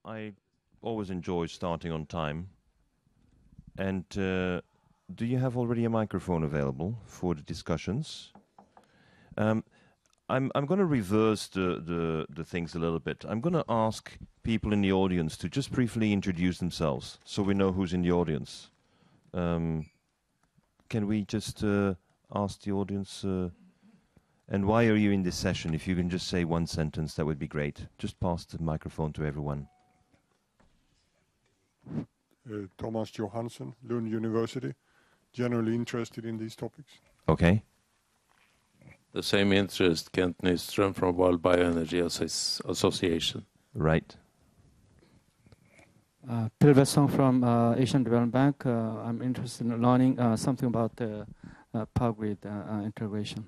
I always enjoy starting on time. And do you have already a microphone available for the discussions? I'm going to reverse the things a little bit. I'm going to ask people in the audience to just briefly introduce themselves so we know who's in the audience. Can we just ask the audience, and why are you in this session? If you can just say one sentence, that would be great. Just pass the microphone to everyone. Thomas Johansson, Lund University, generally interested in these topics. Okay. The same interest, Kent Nyström from World Bioenergy Association. Right. Pilvet Song from Asian Development Bank. I'm interested in learning something about the power grid integration.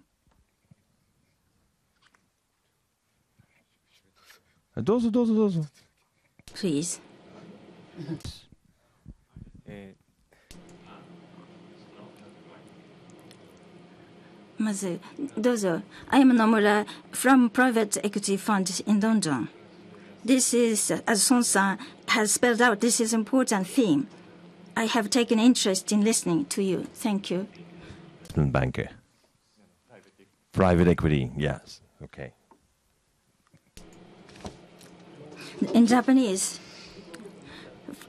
Dozo. Please. I am Nomura from Private Equity Fund in London. This is, as Son-san has spelled out, this is an important theme. I have taken interest in listening to you. Thank you. Banker. Private equity, yes. Okay. In Japanese,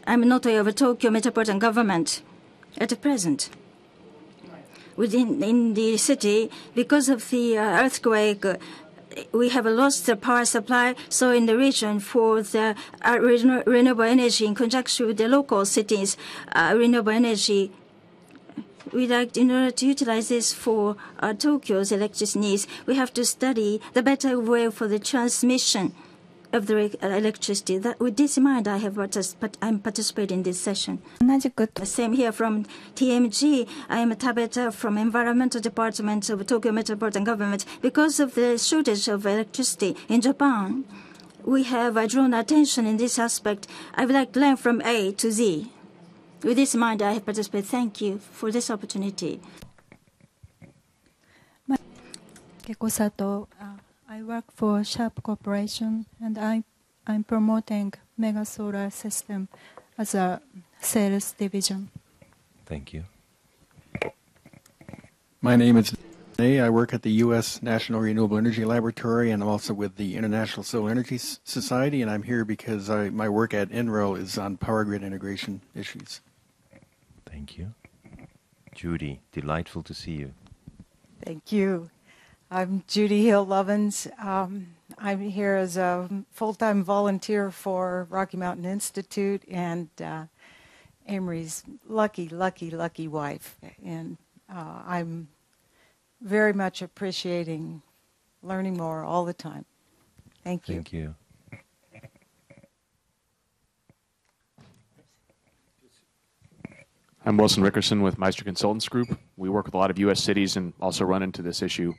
I'm not aware of Tokyo Metropolitan Government at present. In the city, because of the earthquake, we have lost the power supply. So in the region for the renewable energy in conjunction with the local cities, renewable energy, we like, in order to utilize this for Tokyo's electricity needs, we have to study the better way for the transmission of the electricity. That, with this in mind, I'm participating in this session. Same here from TMG. I am a Tabeta from Environmental Department of Tokyo Metropolitan Government. Because of the shortage of electricity in Japan, we have drawn attention in this aspect. I would like to learn from A to Z. With this in mind, I have participated. Thank you for this opportunity. Keiko Sato. I work for Sharp Corporation, and I'm promoting Mega Solar System as a sales division. Thank you. My name is Nay. I work at the U.S. National Renewable Energy Laboratory, and I'm also with the International Solar Energy Society, and I'm here because my work at NREL is on power grid integration issues. Thank you. Judy, delightful to see you. Thank you. I'm Judy Hill-Lovins. I'm here as a full-time volunteer for Rocky Mountain Institute and Amory's lucky wife. And I'm very much appreciating learning more all the time. Thank you. Thank you. I'm Wilson Rickerson with Meister Consultants Group. We work with a lot of U.S. cities and also run into this issue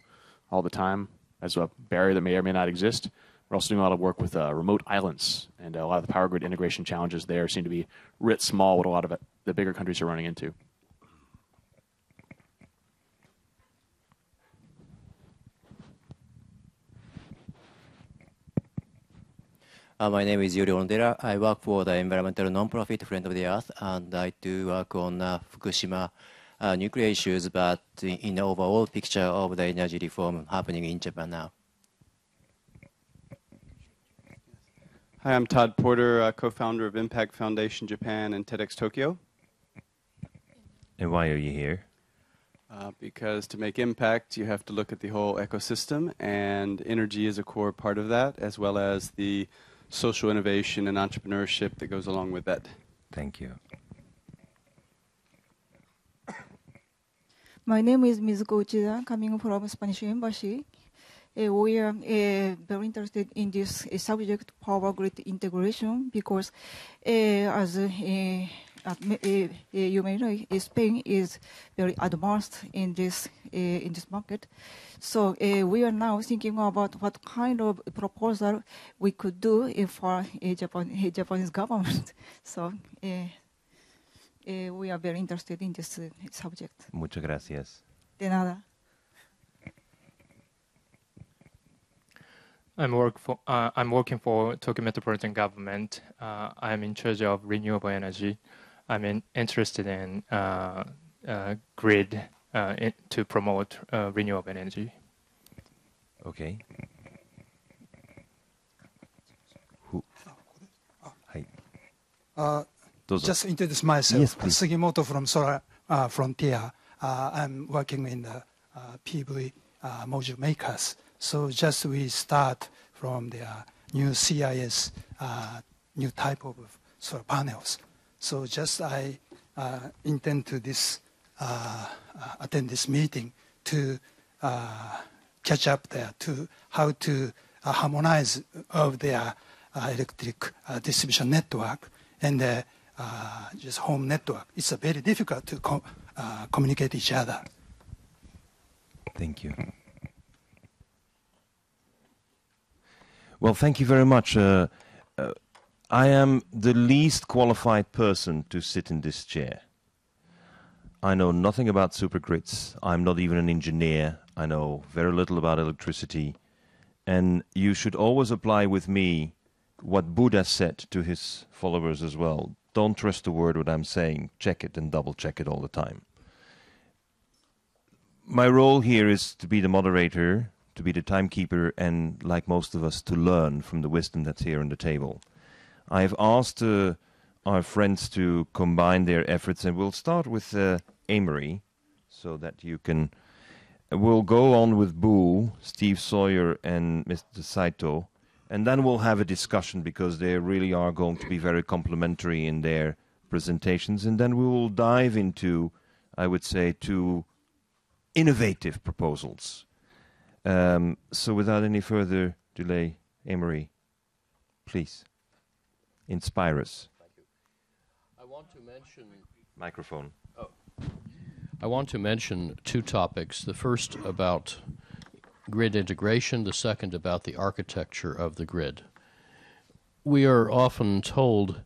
all the time as a barrier that may or may not exist. We're also doing a lot of work with remote islands, and a lot of the power grid integration challenges there seem to be writ small what a lot of the bigger countries are running into. My name is Yuri Ondera. I work for the environmental non-profit Friend of the Earth, and I do work on Fukushima nuclear issues, but in the overall picture of the energy reform happening in Japan now. Hi, I'm Todd Porter, co-founder of Impact Foundation Japan and TEDx Tokyo. And why are you here? Because to make impact, you have to look at the whole ecosystem, and energy is a core part of that, as well as the social innovation and entrepreneurship that goes along with that. Thank you. My name is Mizuko Uchida, coming from Spanish Embassy. We are very interested in this subject, power grid integration, because as you may know, Spain is very advanced in this market. So we are now thinking about what kind of proposal we could do for Japanese government. So we are very interested in this subject. Muchas gracias. De nada. I'm working for Tokyo Metropolitan Government. I'm in charge of renewable energy. I'm interested in grid to promote renewable energy. Okay. Just introduce myself. Yes, please. Sugimoto from Solar Frontier. I'm working in the PV module makers. So just we start from the new CIS, new type of solar panels. So just I intend to attend this meeting to catch up there to how to harmonize of their electric distribution network and just home network. It's very difficult to communicate each other. Thank you. Well, thank you very much. I am the least qualified person to sit in this chair. I know nothing about supergrids. I'm not even an engineer. I know very little about electricity. And you should always apply with me what Buddha said to his followers as well. Don't trust a word what I'm saying. Check it and double check it all the time. My role here is to be the moderator, to be the timekeeper, and like most of us, to learn from the wisdom that's here on the table. I've asked our friends to combine their efforts, and we'll start with Amory, so that you can... We'll go on with Boo, Steve Sawyer, and Mr. Saito, and then we'll have a discussion because they really are going to be very complementary in their presentations, and then we will dive into, I would say, two innovative proposals. So without any further delay, Amory, please, inspire us. Thank you. I want to mention... Microphone. Oh. I want to mention two topics. The first about grid integration, the second about the architecture of the grid. We are often told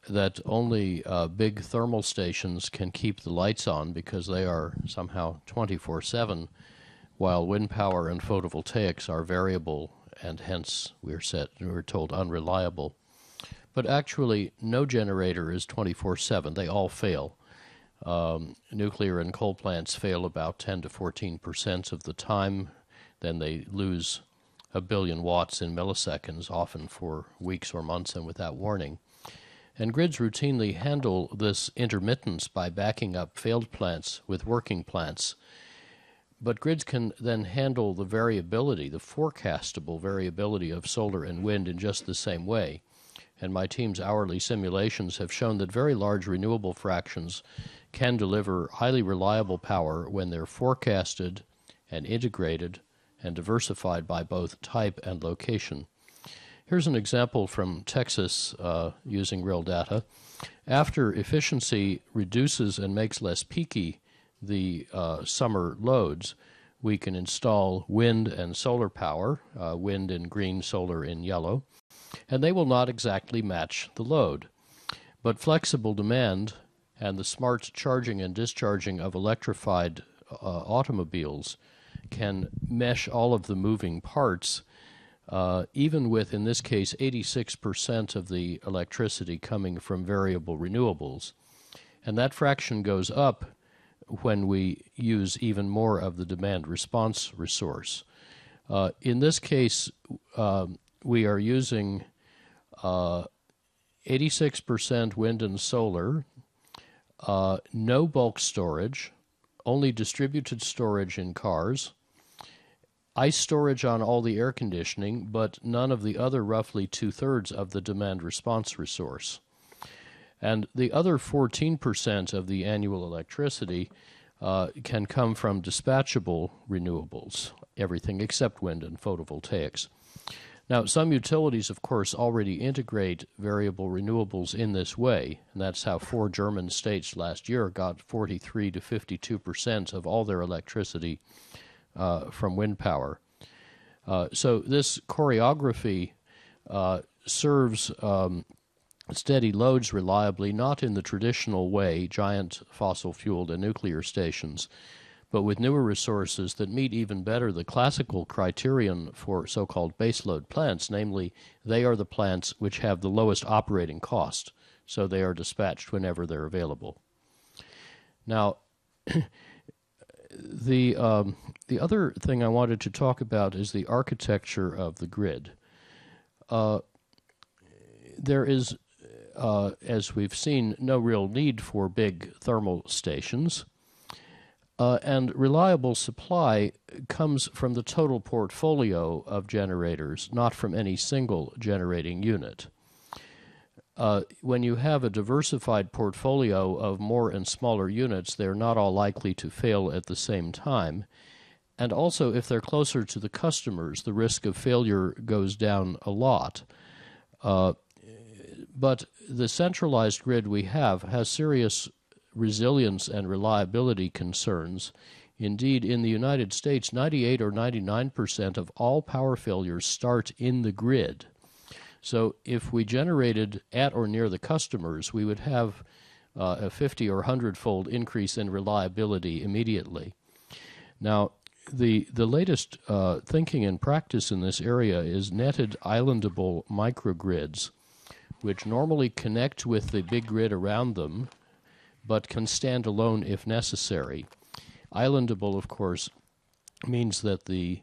that only big thermal stations can keep the lights on because they are somehow 24/7, while wind power and photovoltaics are variable and hence we're told unreliable. But actually, no generator is 24/7. They all fail. Nuclear and coal plants fail about 10 to 14% of the time. Then they lose 1 billion watts in milliseconds, often for weeks or months and without warning. And grids routinely handle this intermittence by backing up failed plants with working plants. But grids can then handle the variability, the forecastable variability of solar and wind in just the same way. And my team's hourly simulations have shown that very large renewable fractions can deliver highly reliable power when they're forecasted and integrated and diversified by both type and location. Here's an example from Texas using real data. After efficiency reduces and makes less peaky the summer loads, we can install wind and solar power, wind in green, solar in yellow, and they will not exactly match the load. But flexible demand and the smart charging and discharging of electrified automobiles can mesh all of the moving parts, even with, in this case, 86% of the electricity coming from variable renewables. And that fraction goes up when we use even more of the demand response resource. In this case, we are using 86% wind and solar, no bulk storage, only distributed storage in cars, ice storage on all the air conditioning, but none of the other roughly 2/3 of the demand response resource. And the other 14% of the annual electricity can come from dispatchable renewables, everything except wind and photovoltaics. Now, some utilities, of course, already integrate variable renewables in this way, and that's how 4 German states last year got 43 to 52% of all their electricity from wind power. So this choreography serves steady loads reliably, not in the traditional way, giant fossil-fueled and nuclear stations, but with newer resources that meet even better the classical criterion for so-called baseload plants, namely, they are the plants which have the lowest operating cost, so they are dispatched whenever they're available. Now, the other thing I wanted to talk about is the architecture of the grid. There is, as we've seen, no real need for big thermal stations. And reliable supply comes from the total portfolio of generators, not from any single generating unit. When you have a diversified portfolio of more and smaller units, they're not all likely to fail at the same time. And also, if they're closer to the customers, the risk of failure goes down a lot. But the centralized grid we have has serious resilience and reliability concerns. Indeed, in the United States, 98 or 99% of all power failures start in the grid. So if we generated at or near the customers, we would have a 50 or 100-fold increase in reliability immediately. Now, the latest thinking and practice in this area is netted islandable microgrids, which normally connect with the big grid around them, but can stand alone if necessary. Islandable, of course, means that the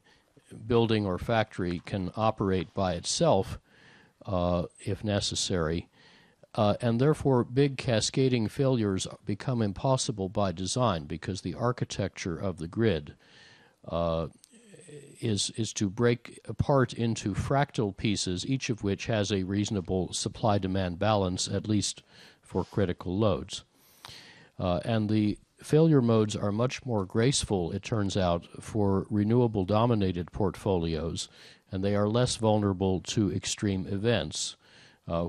building or factory can operate by itself if necessary, and therefore big cascading failures become impossible by design because the architecture of the grid is to break apart into fractal pieces, each of which has a reasonable supply-demand balance, at least for critical loads. And the failure modes are much more graceful, it turns out, for renewable-dominated portfolios, and they are less vulnerable to extreme events,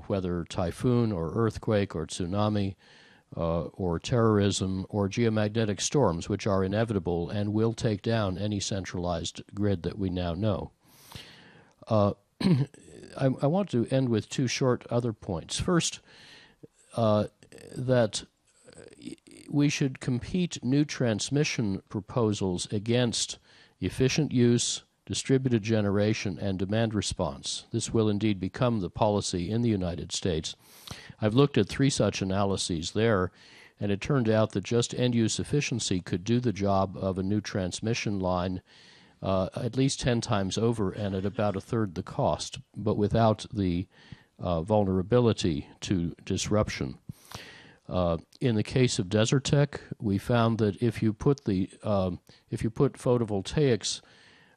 whether typhoon or earthquake or tsunami or terrorism or geomagnetic storms, which are inevitable and will take down any centralized grid that we now know. I want to end with two short other points. First, that we should compete new transmission proposals against efficient use, distributed generation, and demand response. This will indeed become the policy in the United States. I've looked at 3 such analyses there, and it turned out that just end-use efficiency could do the job of a new transmission line at least 10 times over and at about 1/3 the cost, but without the vulnerability to disruption. In the case of Desertec, we found that if you put photovoltaics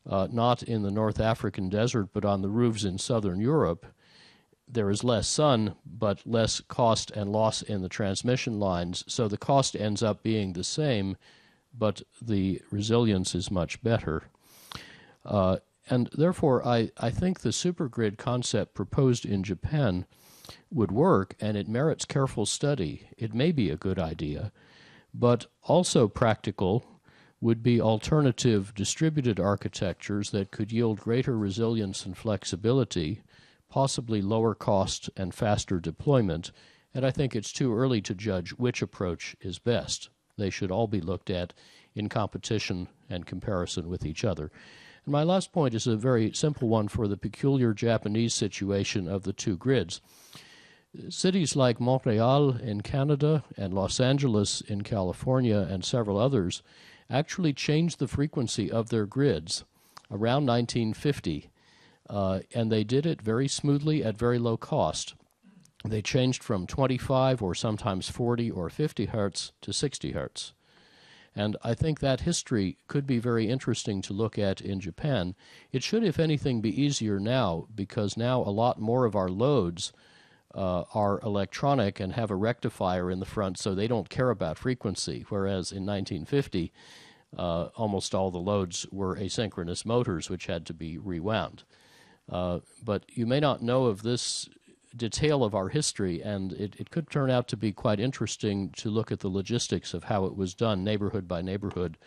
not in the North African desert but on the roofs in southern Europe, there is less sun but less cost and loss in the transmission lines, so the cost ends up being the same, but the resilience is much better. And therefore, I think the supergrid concept proposed in Japan would work, and it merits careful study. It may be a good idea, but also practical would be alternative distributed architectures that could yield greater resilience and flexibility, possibly lower cost and faster deployment, and I think it's too early to judge which approach is best. They should all be looked at in competition and comparison with each other. And my last point is a very simple one for the peculiar Japanese situation of the 2 grids. Cities like Montreal in Canada and Los Angeles in California and several others actually changed the frequency of their grids around 1950, and they did it very smoothly at very low cost. They changed from 25 or sometimes 40 or 50 hertz to 60 hertz. And I think that history could be very interesting to look at in Japan. It should, if anything, be easier now, because now a lot more of our loads are electronic and have a rectifier in the front, so they don't care about frequency, whereas in 1950, almost all the loads were asynchronous motors, which had to be rewound. But you may not know of this detail of our history, and it could turn out to be quite interesting to look at the logistics of how it was done, neighborhood by neighborhood,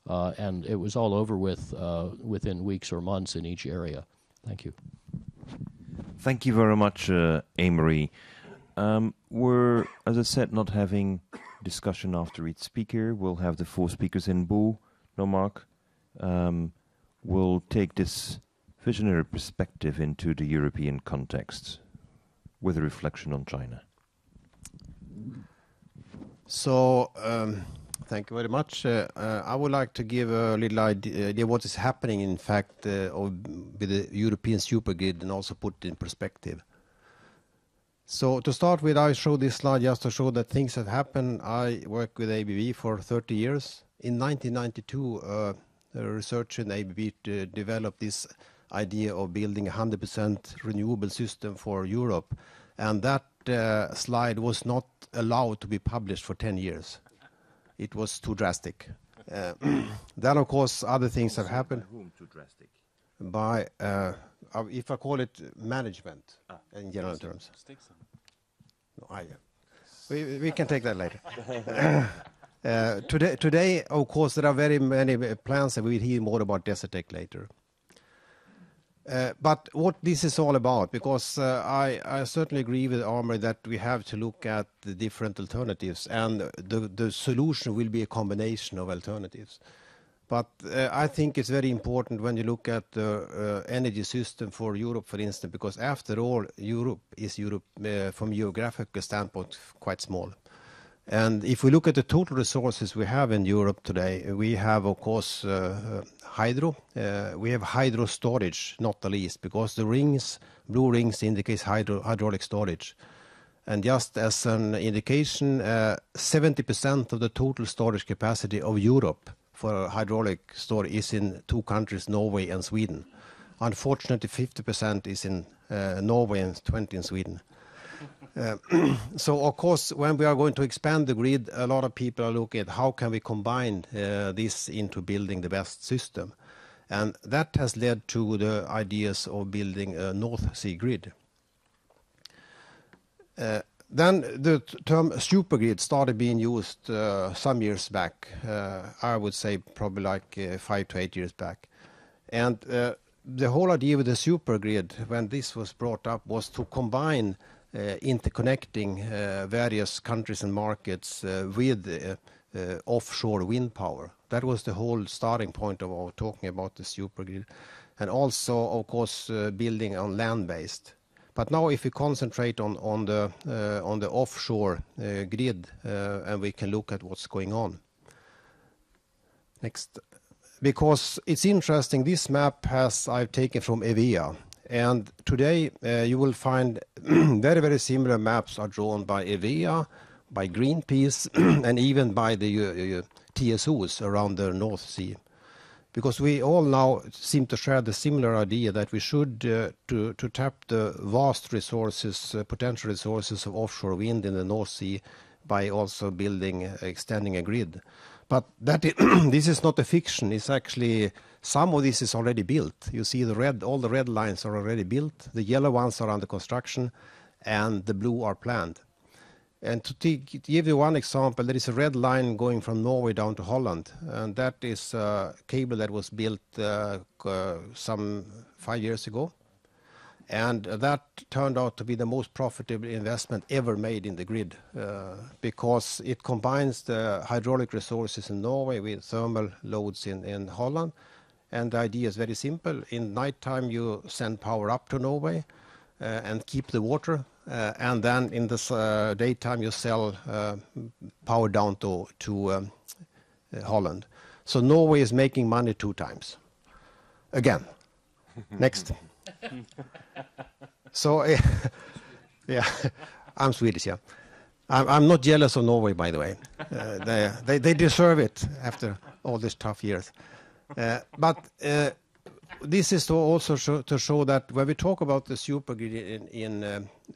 and it was all over with within weeks or months in each area. Thank you. Thank you very much, Amory. We're, as I said, not having discussion after each speaker. We'll have the 4 speakers in Bo Mark, will take this visionary perspective into the European context with a reflection on China. So, thank you very much. I would like to give a little idea what is happening, in fact, with the European supergrid, and also put it in perspective. So to start with, I show this slide just to show that things have happened. I worked with ABB for 30 years. In 1992, a researcher in ABB developed this idea of building a 100% renewable system for Europe. And that slide was not allowed to be published for 10 years. It was too drastic. Then, of course, other things have happened. Whom too drastic? By, if I call it management in general terms. No, we can take that later. Today, of course, there are very many plans, and we'll hear more about Desertec later. But what this is all about, because I certainly agree with Armour that we have to look at the different alternatives, and the solution will be a combination of alternatives. But I think it's very important when you look at the energy system for Europe, for instance, because after all, Europe is from a geographical standpoint quite small. And if we look at the total resources we have in Europe today, we have, of course, hydro. We have hydro storage, not the least, because the rings, blue rings, indicates hydraulic storage. And just as an indication, 70% of the total storage capacity of Europe for hydraulic storage is in two countries, Norway and Sweden. Unfortunately, 50% is in Norway and 20% in Sweden. So, of course, when we are going to expand the grid, a lot of people are looking at how can we combine this into building the best system. And that has led to the ideas of building a North Sea grid. Then the term supergrid started being used some years back. I would say probably like 5 to 8 years back. And the whole idea with the supergrid, when this was brought up, was to combine interconnecting various countries and markets with offshore wind power. That was the whole starting point of our talking about the supergrid. And also, of course, building on land-based. But now if we concentrate on the offshore grid, and we can look at what's going on. Next. Because it's interesting, this map I've taken from EVEA. And today you will find very, very similar maps are drawn by EVEA, by Greenpeace, and even by the TSOs around the North Sea. Because we all now seem to share the similar idea that we should to tap the vast resources, potential resources of offshore wind in the North Sea by also extending a grid. But this is not a fiction. It's actually, some of this is already built. You see all the red lines are already built. The yellow ones are under construction, and the blue are planned. And to give you one example, there is a red line going from Norway down to Holland, and that is a cable that was built some 5 years ago. And that turned out to be the most profitable investment ever made in the grid, because it combines the hydraulic resources in Norway with thermal loads in Holland. And the idea is very simple. In nighttime, you send power up to Norway and keep the water. And then in the daytime, you sell power down to Holland. So Norway is making money 2 times. Again. Next. So, yeah, I'm Swedish, yeah. I'm not jealous of Norway, by the way. They deserve it after all these tough years. But this is to also to show that when we talk about the supergrid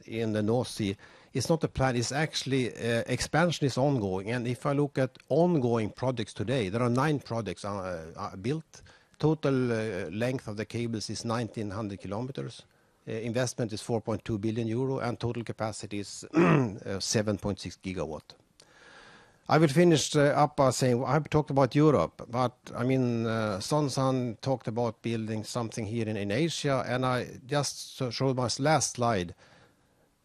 in the North Sea, it's not a plan. It's actually expansion is ongoing. And if I look at ongoing projects today, there are 9 projects built. Total length of the cables is 1,900 kilometers. Investment is 4.2 billion euro, and total capacity is 7.6 gigawatt. I will finish up by saying I've talked about Europe, but I mean, Son talked about building something here in Asia, and I just showed my last slide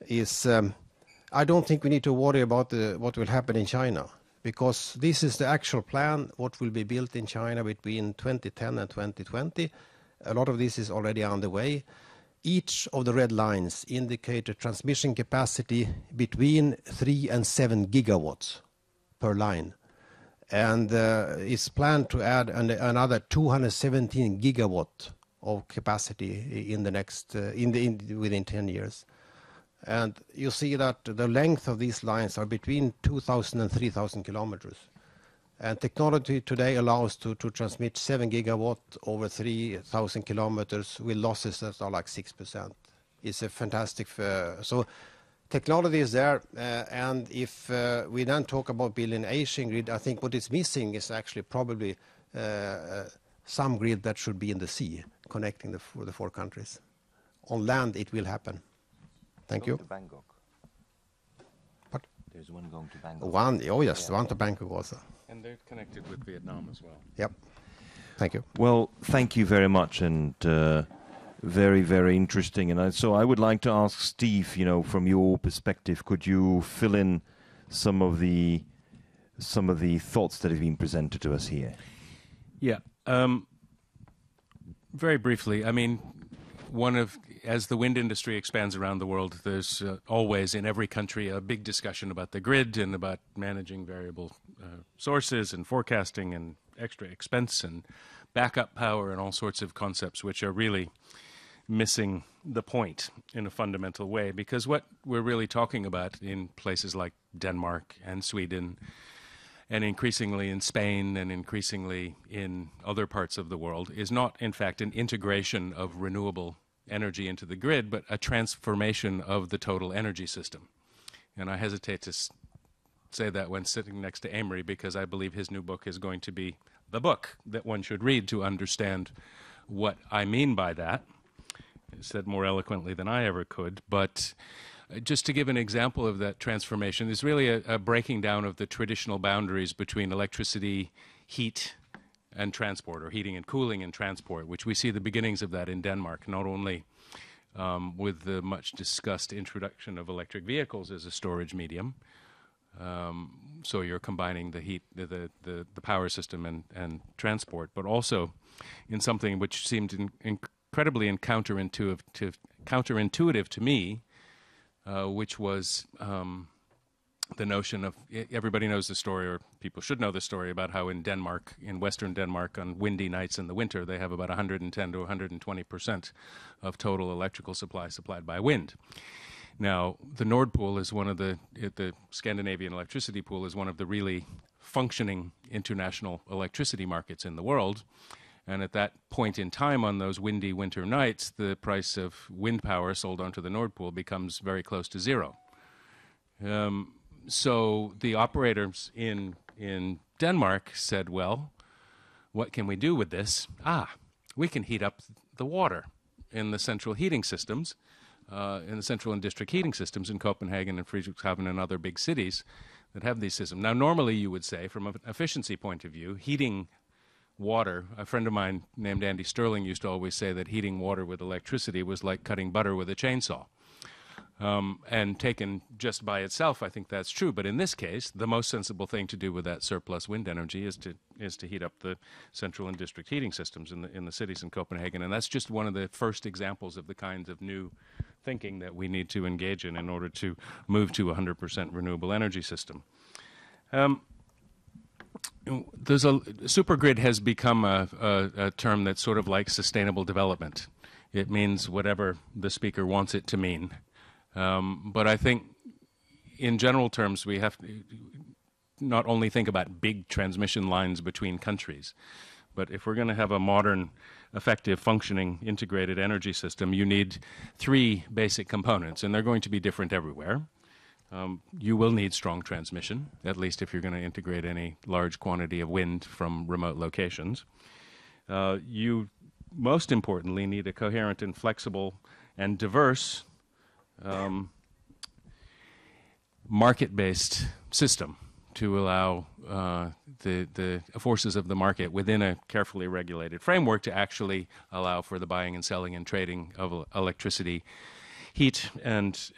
is I don't think we need to worry about what will happen in China, because this is the actual plan, what will be built in China between 2010 and 2020. A lot of this is already on the way. Each of the red lines indicate a transmission capacity between 3 and 7 gigawatts per line. And it's planned to add another 217 gigawatt of capacity in the next within 10 years. And you see that the length of these lines are between 2,000 and 3,000 kilometers. And technology today allows to transmit 7 gigawatt over 3,000 kilometers with losses that are like 6%. It's a fantastic, so technology is there, and if we then talk about building Asian grid, I think what is missing is actually probably some grid that should be in the sea, connecting the 4 countries. On land, it will happen. Thank you. To Bangkok. What? There's one going to Bangkok. One to Bangkok also. And they're connected with Vietnam as well. Yep. Thank you. Well, thank you very much, and very, very interesting. And so I would like to ask Steve, you know, from your perspective, could you fill in some of the thoughts that have been presented to us here? Yeah. Very briefly, I mean, as the wind industry expands around the world, there's always in every country a big discussion about the grid and about managing variable sources and forecasting and extra expense and backup power and all sorts of concepts which are really missing the point in a fundamental way, because what we're really talking about in places like Denmark and Sweden and increasingly in Spain and increasingly in other parts of the world is not, in fact, an integration of renewable energy into the grid, but a transformation of the total energy system. And I hesitate to say that when sitting next to Amory, because I believe his new book is going to be the book that one should read to understand what I mean by that. Said more eloquently than I ever could, but just to give an example of that transformation, there's really a breaking down of the traditional boundaries between electricity, heat, and transport, or heating and cooling and transport, which we see the beginnings of that in Denmark, not only with the much discussed introduction of electric vehicles as a storage medium. So you're combining the heat, the power system and transport, but also in something which seemed incredibly counterintuitive to me, which was the notion of, everybody knows the story, or people should know the story, about how in Denmark, in western Denmark, on windy nights in the winter, they have about 110 to 120% of total electrical supply supplied by wind. Now, the Nord Pool is one of the Scandinavian electricity pool is one of the really functioning international electricity markets in the world. And at that point in time, on those windy winter nights, the price of wind power sold onto the Nord Pool becomes very close to zero. So the operators in Denmark said, well, what can we do with this? We can heat up the water in the central heating systems, in the central and district heating systems in Copenhagen and Friedrichshafen and other big cities that have these systems. Now, normally you would say, from an efficiency point of view, heating water, a friend of mine named Andy Sterling used to always say that heating water with electricity was like cutting butter with a chainsaw. And taken just by itself, I think that's true. But in this case, the most sensible thing to do with that surplus wind energy is to heat up the central and district heating systems in the cities in Copenhagen. And that's just one of the first examples of the kinds of new thinking that we need to engage in order to move to a 100% renewable energy system. Supergrid has become a term that's sort of like sustainable development. It means whatever the speaker wants it to mean. But I think in general terms, we have to not only think about big transmission lines between countries, but if we're going to have a modern, effective, functioning, integrated energy system, you need 3 basic components, and they're going to be different everywhere. You will need strong transmission, at least if you're going to integrate any large quantity of wind from remote locations. You, most importantly, need a coherent and flexible and diverse market-based system to allow the forces of the market within a carefully regulated framework to actually allow for the buying and selling and trading of electricity, heat, and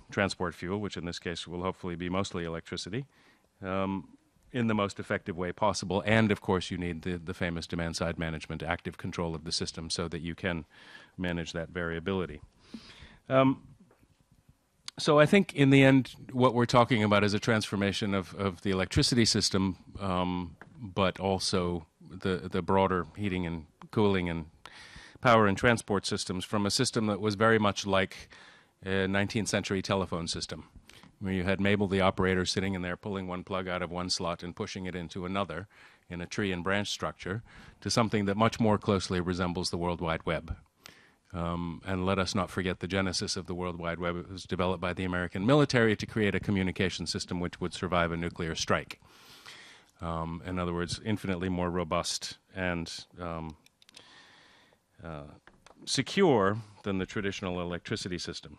transport fuel, which in this case will hopefully be mostly electricity. in the most effective way possible. And, of course, you need the famous demand-side management, active control of the system so that you can manage that variability. So I think in the end what we're talking about is a transformation of the electricity system, but also the broader heating and cooling and power and transport systems from a system that was very much like a 19th century telephone system, where you had Mabel the operator sitting in there pulling one plug out of one slot and pushing it into another in a tree and branch structure, to something that much more closely resembles the World Wide Web. And let us not forget the genesis of the World Wide Web. It was developed by the American military to create a communication system which would survive a nuclear strike. In other words, infinitely more robust and secure than the traditional electricity system.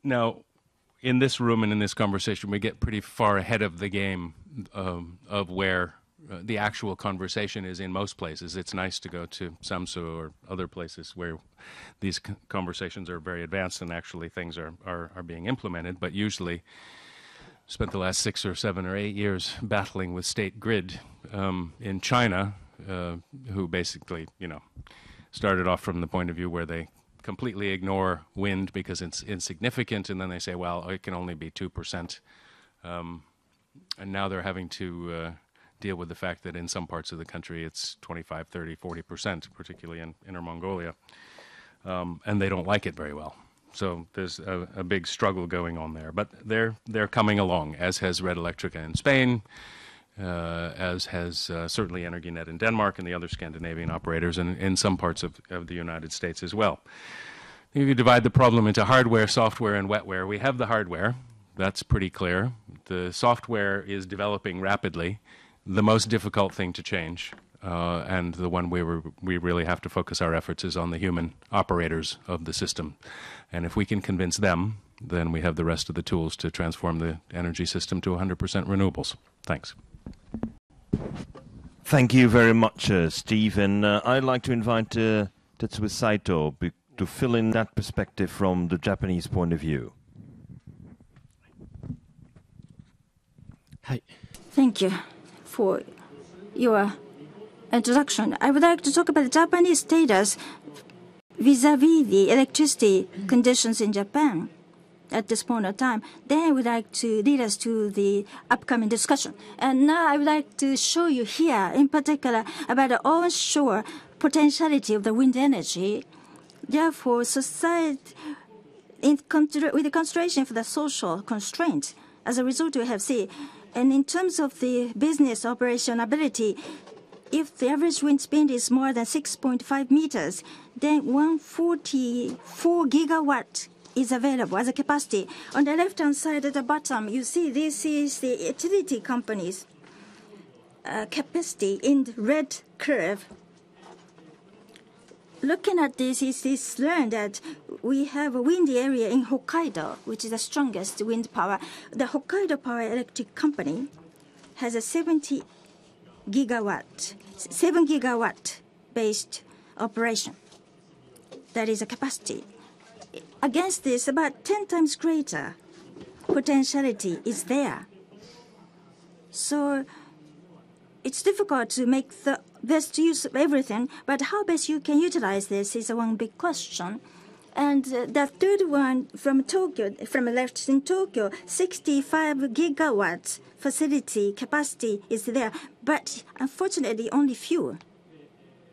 Now, in this room and in this conversation, we get pretty far ahead of the game of where the actual conversation is in most places. It's nice to go to Samsø or other places where these conversations are very advanced and actually things are being implemented, but usually spent the last 6 or 7 or 8 years battling with State Grid in China, who basically, started off from the point of view where they completely ignore wind because it's insignificant, and then they say, well, it can only be 2%. And now they're having to deal with the fact that in some parts of the country it's 25, 30, 40%, particularly in Inner Mongolia. And they don't like it very well. So there's a big struggle going on there. But they're coming along, as has Red Electrica in Spain, as has certainly Energinet in Denmark and the other Scandinavian operators, and in some parts of the United States as well. If you divide the problem into hardware, software, and wetware, we have the hardware. That's pretty clear. The software is developing rapidly. The most difficult thing to change, and the one we really have to focus our efforts, is on the human operators of the system. And if we can convince them, then we have the rest of the tools to transform the energy system to 100% renewables. Thanks. Thank you very much, Steve. And I'd like to invite Tetsuya Saito to fill in that perspective from the Japanese point of view. Hi. Thank you for your introduction. I would like to talk about the Japanese status vis-a-vis the electricity conditions in Japan at this point of time. Then I would like to lead us to the upcoming discussion. And now I would like to show you here, in particular, about the onshore potentiality of the wind energy. Therefore, society, with the consideration for the social constraints, as a result, we have seen. And in terms of the business operation ability, if the average wind speed is more than 6.5 meters, then 144 gigawatt is available as a capacity. On the left-hand side at the bottom, you see this is the utility company's capacity in the red curve. Looking at this, is learned that we have a windy area in Hokkaido, which is the strongest wind power. The Hokkaido Power Electric Company has a 7 gigawatt based operation. That is a capacity. Against this, about 10 times greater potentiality is there. So it's difficult to make the best use of everything, but how best you can utilize this is one big question. And the third one from Tokyo, from the left in Tokyo, 65 gigawatts facility capacity is there, but unfortunately only few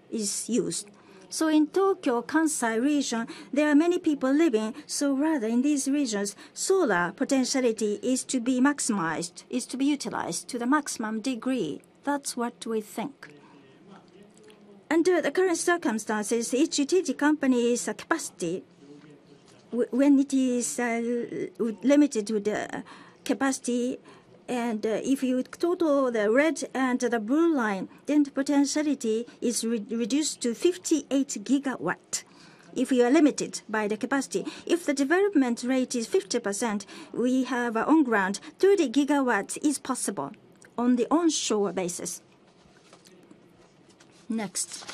is used. So in Tokyo, Kansai region, there are many people living, so rather in these regions, solar potentiality is to be maximized, is to be utilized to the maximum degree. That's what we think. Under the current circumstances, each utility company's capacity, when it is limited to the capacity, and if you total the red and the blue line, then the potentiality is reduced to 58 gigawatt. If you are limited by the capacity, if the development rate is 50%, we have on ground 30 gigawatts is possible on the onshore basis. Next.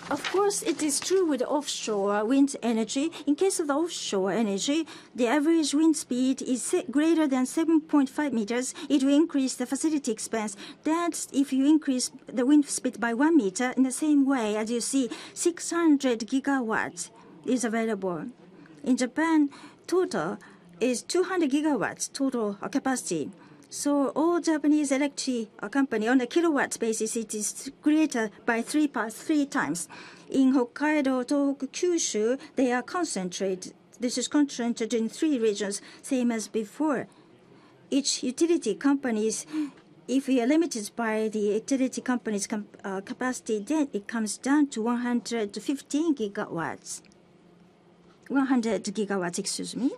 Of course, it is true with offshore wind energy. In case of the offshore energy, the average wind speed is greater than 7.5 meters. It will increase the facility expense. That's if you increase the wind speed by 1 meter. In the same way, as you see, 600 gigawatts is available. In Japan, total is 200 gigawatts total capacity. So all Japanese electric company on a kilowatt basis, it is greater by three times. In Hokkaido, Tohoku, Kyushu, they are concentrated. This is concentrated in 3 regions, same as before. Each utility companies, if we are limited by the utility company's capacity, then it comes down to 115 gigawatts. 100 gigawatts, excuse me.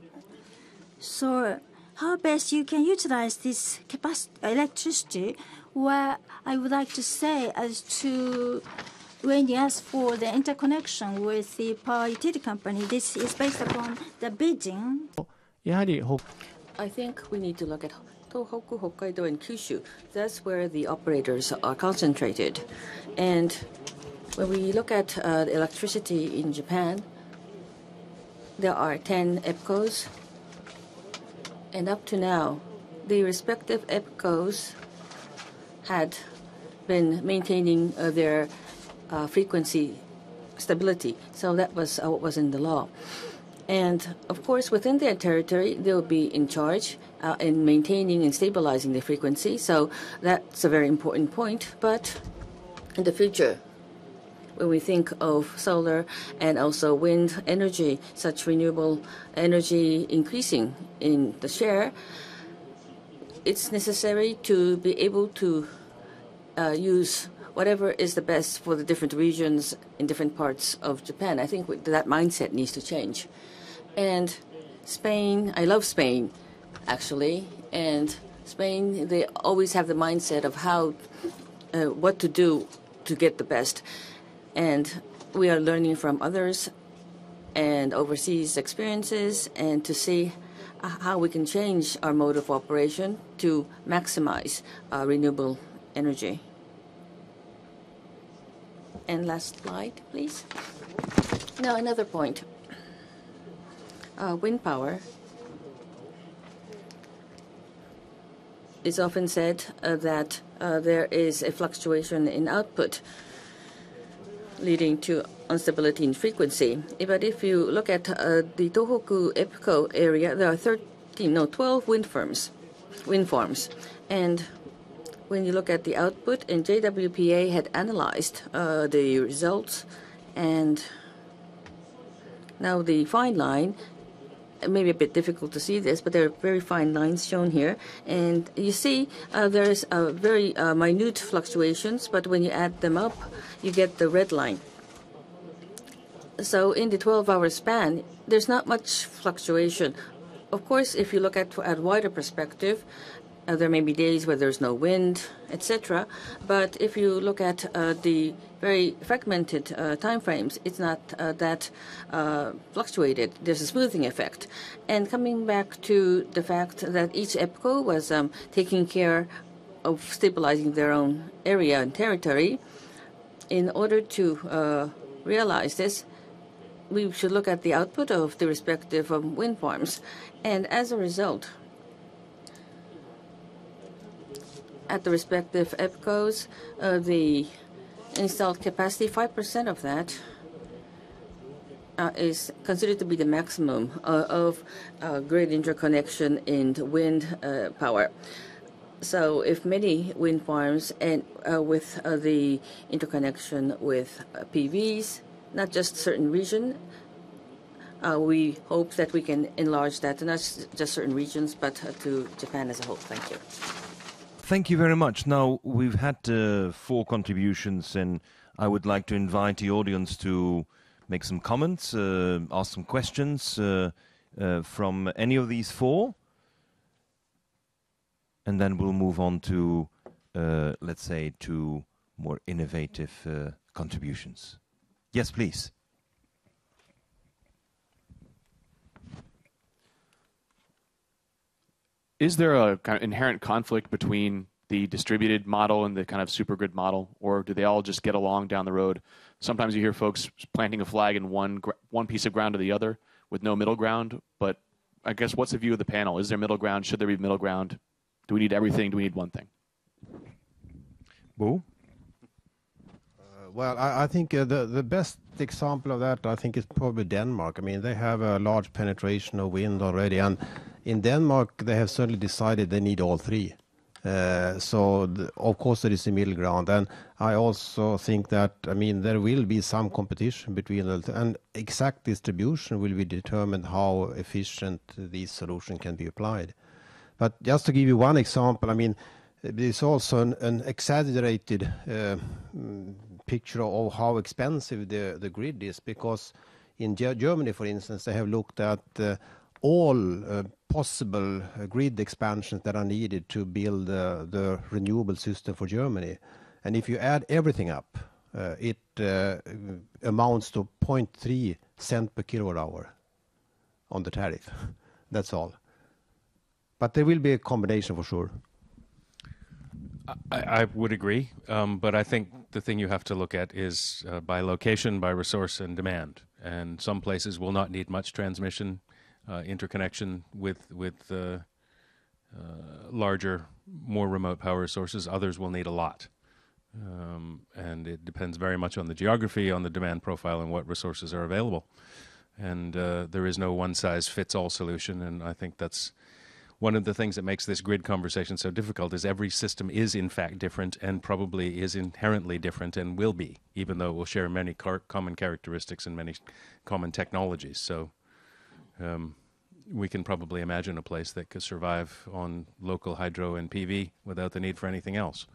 So how best you can utilize this electricity? Well, I would like to say as to when you ask for the interconnection with the power utility company, this is based upon the bidding. I think we need to look at Tohoku, Hokkaido, and Kyushu. That's where the operators are concentrated. And when we look at the electricity in Japan, there are 10 EPCOs. And up to now, the respective EPCOs had been maintaining their frequency stability. So that was what was in the law. And of course, within their territory, they will be in charge in maintaining and stabilizing the frequency. So that's a very important point. But in the future, when we think of solar and also wind energy, such renewable energy increasing in the share, it's necessary to be able to use whatever is the best for the different regions in different parts of Japan. I think that mindset needs to change. And Spain, I love Spain, actually. And Spain, they always have the mindset of how, what to do to get the best. And we are learning from others and overseas experiences and to see how we can change our mode of operation to maximize renewable energy. And last slide, please. Now, another point. Wind power. It's often said that there is a fluctuation in output leading to instability in frequency. But if you look at the Tohoku EPCO area, there are 12 wind farms. And when you look at the output, and JWPA had analyzed the results, and now the fine line, it may be a bit difficult to see this, but there are very fine lines shown here. And you see there's very minute fluctuations, but when you add them up, you get the red line. So in the 12-hour span, there's not much fluctuation. Of course, if you look at wider perspective, there may be days where there's no wind, etc. But if you look at the very fragmented time frames, it's not that fluctuated. There's a smoothing effect. And coming back to the fact that each EPCO was taking care of stabilizing their own area and territory, in order to realize this, we should look at the output of the respective wind farms. And as a result, at the respective EPCOs, the installed capacity, 5% of that is considered to be the maximum of grid interconnection in wind power. So if many wind farms and with the interconnection with PVs, not just certain region, we hope that we can enlarge that to not just certain regions, but to Japan as a whole. Thank you. Thank you very much. Now, we've had 4 contributions, and I would like to invite the audience to make some comments, ask some questions from any of these 4. And then we'll move on to, let's say, to more innovative contributions. Yes, please. Is there a kind of inherent conflict between the distributed model and the kind of super grid model, or do they all just get along down the road? Sometimes you hear folks planting a flag in one piece of ground or the other with no middle ground, but I guess what's the view of the panel? Is there middle ground? Should there be middle ground? Do we need everything? Do we need one thing? Bo? Well, I think the best example of that, I think, is probably Denmark. I mean, they have a large penetration of wind already, and in Denmark, they have certainly decided they need all three. Of course, there is a middle ground, and I also think that, I mean, there will be some competition between them, and exact distribution will be determined how efficient these solutions can be applied. But just to give you one example, I mean, there's also an exaggerated picture of how expensive the grid is, because in Germany, for instance, they have looked at all possible grid expansions that are needed to build the renewable system for Germany. And if you add everything up, it amounts to 0.3 cent per kilowatt hour on the tariff. That's all. But there will be a combination for sure. I would agree, but I think the thing you have to look at is by location, by resource and demand. And some places will not need much transmission interconnection with larger, more remote power sources. Others will need a lot. And it depends very much on the geography, on the demand profile, and what resources are available. And there is no one-size-fits-all solution, and I think that's one of the things that makes this grid conversation so difficult, is every system is in fact different and probably is inherently different and will be, even though it will share many common characteristics and many common technologies. So we can probably imagine a place that could survive on local hydro and PV without the need for anything else.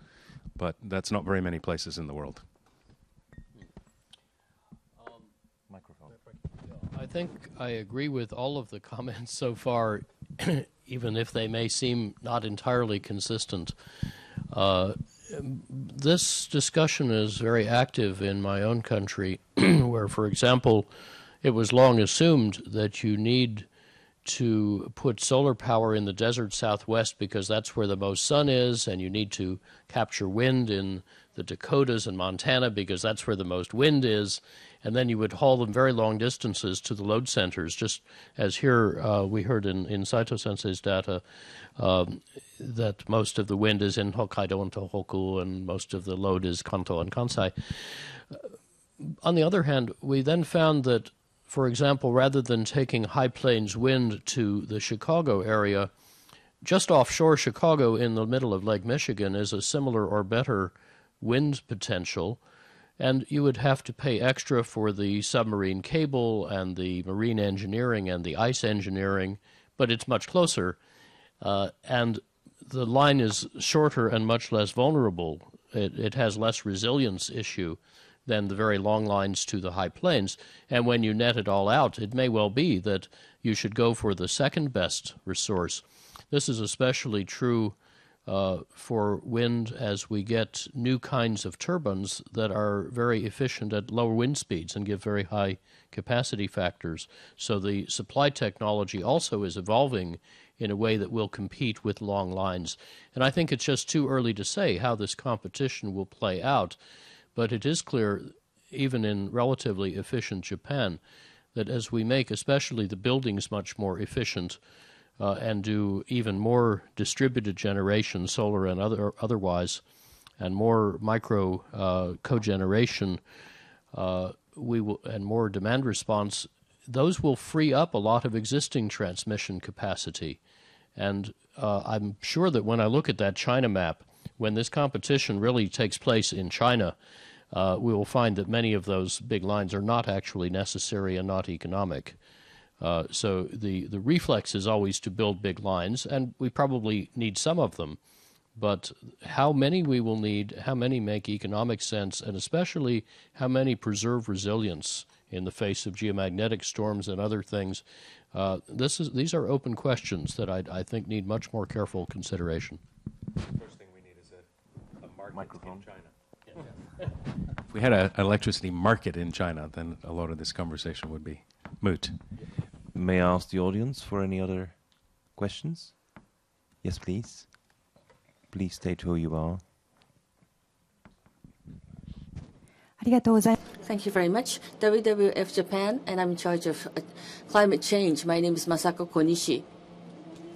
But that's not very many places in the world. Microphone. I think I agree with all of the comments so far, even if they may seem not entirely consistent. This discussion is very active in my own country, where, for example, it was long assumed that you need to put solar power in the desert southwest because that's where the most sun is, and you need to capture wind in the Dakotas and Montana because that's where the most wind is, and then you would haul them very long distances to the load centers, just as here we heard in Saito Sensei's data that most of the wind is in Hokkaido and Tohoku, and most of the load is Kanto and Kansai. On the other hand, we then found that, for example, rather than taking high plains wind to the Chicago area, just offshore Chicago in the middle of Lake Michigan is a similar or better wind potential, and you would have to pay extra for the submarine cable and the marine engineering and the ice engineering, but it's much closer, and the line is shorter and much less vulnerable. It has less resilience issue than the very long lines to the high plains. And when you net it all out, it may well be that you should go for the second best resource. This is especially true for wind as we get new kinds of turbines that are very efficient at lower wind speeds and give very high capacity factors. So the supply technology also is evolving in a way that will compete with long lines. And I think it's just too early to say how this competition will play out. But it is clear, even in relatively efficient Japan, that as we make especially the buildings much more efficient and do even more distributed generation, solar and otherwise, and more micro cogeneration, and more demand response, those will free up a lot of existing transmission capacity. And I'm sure that when I look at that China map, when this competition really takes place in China, we will find that many of those big lines are not actually necessary and not economic. So the reflex is always to build big lines, and we probably need some of them. But how many we will need, how many make economic sense, and especially how many preserve resilience in the face of geomagnetic storms and other things, these are open questions that I think need much more careful consideration. First thing we need is a market in China. If we had an electricity market in China, then a lot of this conversation would be moot. May I ask the audience for any other questions? Yes, please. Please state who you are. Thank you very much. WWF Japan, and I'm in charge of climate change. My name is Masako Konishi.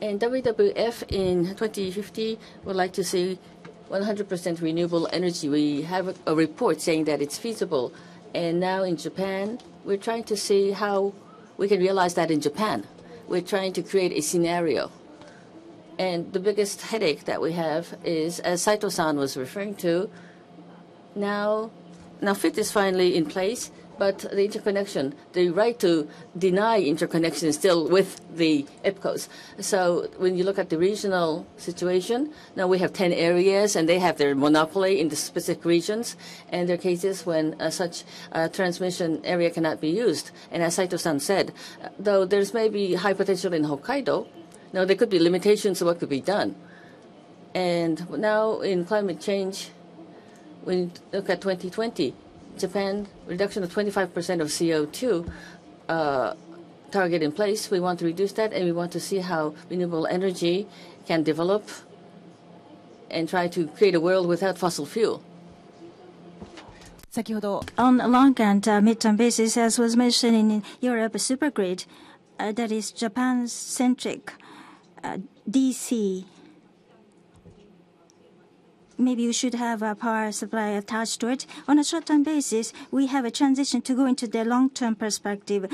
And WWF in 2050 would like to see 100% renewable energy. We have a report saying that it's feasible. And now in Japan, we're trying to see how we can realize that in Japan. We're trying to create a scenario. And the biggest headache that we have is, as Saito-san was referring to, now FIT is finally in place, but the interconnection, the right to deny interconnection is still with the EPCOs. So when you look at the regional situation, now we have 10 areas, and they have their monopoly in the specific regions, and there are cases when such transmission area cannot be used. And as Saito-san said, though there's maybe high potential in Hokkaido, now there could be limitations of what could be done. And now in climate change, when you look at 2020, Japan, reduction of 25% of CO2 target in place. We want to reduce that, and we want to see how renewable energy can develop and try to create a world without fossil fuel. On a long and mid-term basis, as was mentioned in Europe, a supergrid that is Japan-centric, DC. Maybe you should have a power supply attached to it. On a short-term basis, we have a transition to go into the long-term perspective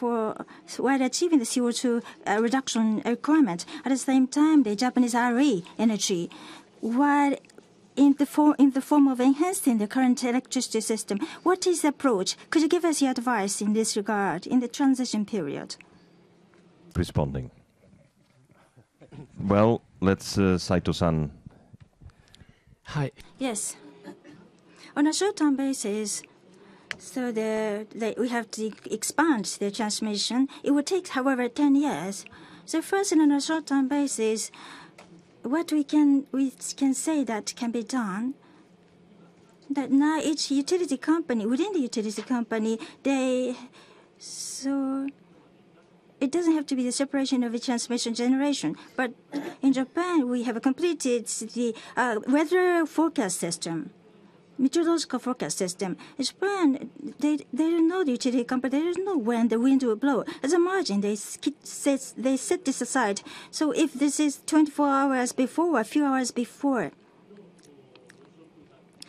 while achieving the CO2 reduction requirement. At the same time, the Japanese RE energy, while in the form of enhancing the current electricity system. What is the approach? Could you give us your advice in this regard in the transition period? Responding. Well, let's Saito-san. Hi. Yes. On a short-term basis, so we have to expand the transmission. It would take, however, 10 years. So first, on a short-term basis, what we can say that can be done, that now each utility company, within the utility company, it doesn't have to be the separation of the transmission generation. But in Japan, we have completed the weather forecast system, meteorological forecast system. In Japan, they don't know the utility company. They don't know when the wind will blow. As a margin, they set this aside. So if this is 24 hours before, a few hours before,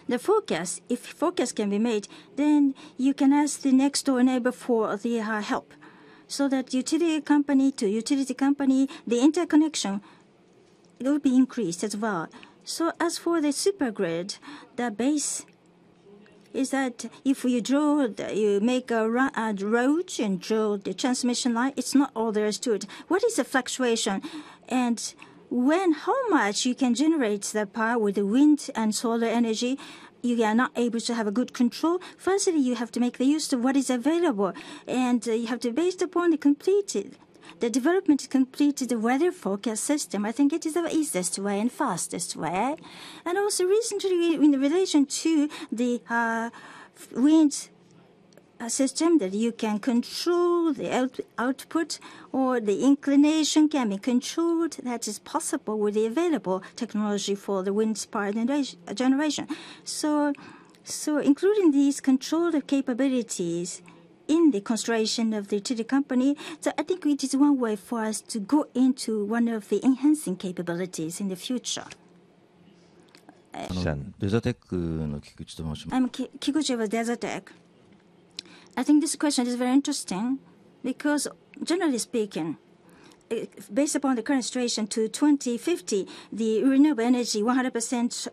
the forecast, if forecast can be made, then you can ask the next door neighbor for the help. So that utility company to utility company, the interconnection will be increased as well. So as for the supergrid, the base is that if you make a road and draw the transmission line, it's not all there is to it. What is the fluctuation? And how much you can generate the power with the wind and solar energy, you are not able to have a good control. Firstly, you have to make the use of what is available, and you have to, based upon the development to complete the weather forecast system. I think it is the easiest way and fastest way. And also recently, in relation to the wind system, that you can control the output or the inclination can be controlled. That is possible with the available technology for the wind power generation. So including these controlled capabilities in the construction of the utility company, so I think it is one way for us to go into one of the enhancing capabilities in the future. I'm Kikuchi of Desertec. I think this question is very interesting because, generally speaking, based upon the current situation to 2050, the renewable energy 100%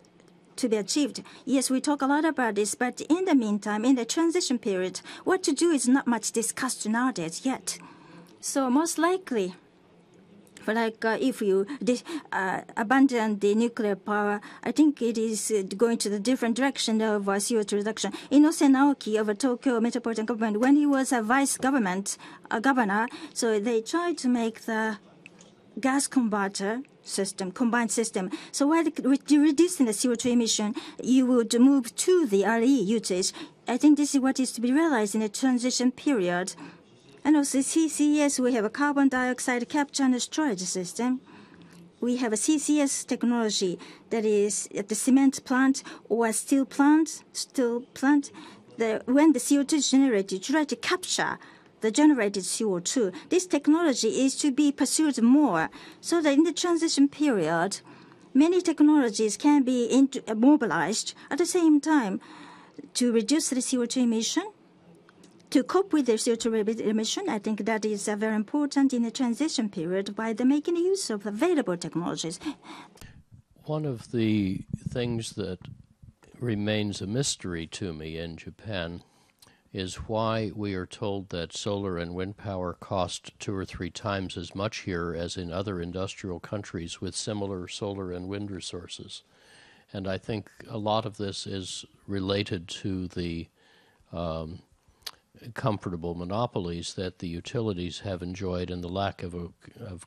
to be achieved. Yes, we talk a lot about this, but in the meantime, in the transition period, what to do is not much discussed nowadays yet. So most likely, if you abandon the nuclear power, I think it is going to the different direction of CO2 reduction. Inose Naoki of Tokyo Metropolitan Government, when he was a governor, so they tried to make the gas converter system, combined system. So while reducing the CO2 emission, you would move to the RE usage. I think this is what is to be realized in the transition period. And also CCS, we have a carbon dioxide capture and storage system. we have a CCS technology that is at the cement plant or steel plant, when the CO2 is generated, try to capture the generated CO2. This technology is to be pursued more so that in the transition period, many technologies can be mobilized at the same time to reduce the CO2 emission. To cope with the CO2 emission, I think that is very important in the transition period by making use of available technologies. One of the things that remains a mystery to me in Japan is why we are told that solar and wind power cost 2 or 3 times as much here as in other industrial countries with similar solar and wind resources. And I think a lot of this is related to the comfortable monopolies that the utilities have enjoyed and the lack of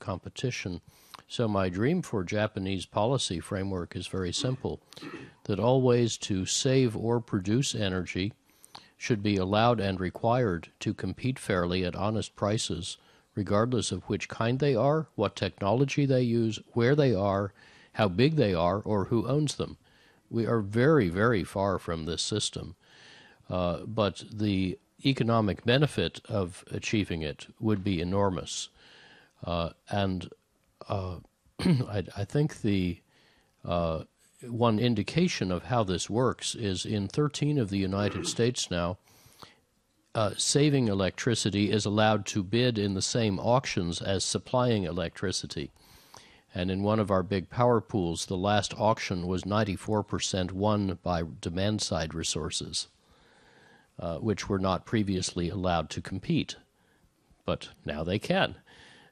competition. So my dream for Japanese policy framework is very simple, that all ways to save or produce energy should be allowed and required to compete fairly at honest prices, regardless of which kind they are, what technology they use, where they are, how big they are, or who owns them. We are very, very far from this system. But the economic benefit of achieving it would be enormous. I think the one indication of how this works is in 13 of the United States now, saving electricity is allowed to bid in the same auctions as supplying electricity. And in one of our big power pools, the last auction was 94% won by demand-side resources, which were not previously allowed to compete. But now they can.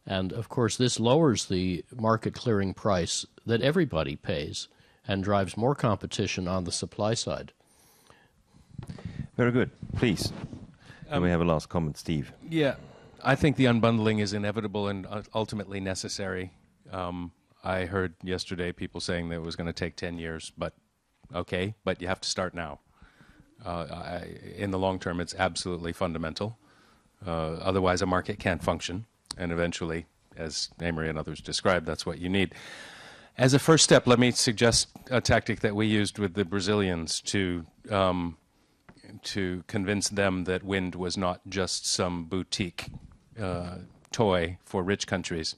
And, of course, this lowers the market clearing price that everybody pays and drives more competition on the supply side. Very good. Please. Can we have a last comment, Steve? Yeah. I think the unbundling is inevitable and ultimately necessary. I heard yesterday people saying that it was going to take 10 years, but okay, but you have to start now. In the long term, it's absolutely fundamental. Otherwise, a market can't function. And eventually, as Amory and others described, that's what you need. As a first step, let me suggest a tactic that we used with the Brazilians to convince them that wind was not just some boutique toy for rich countries.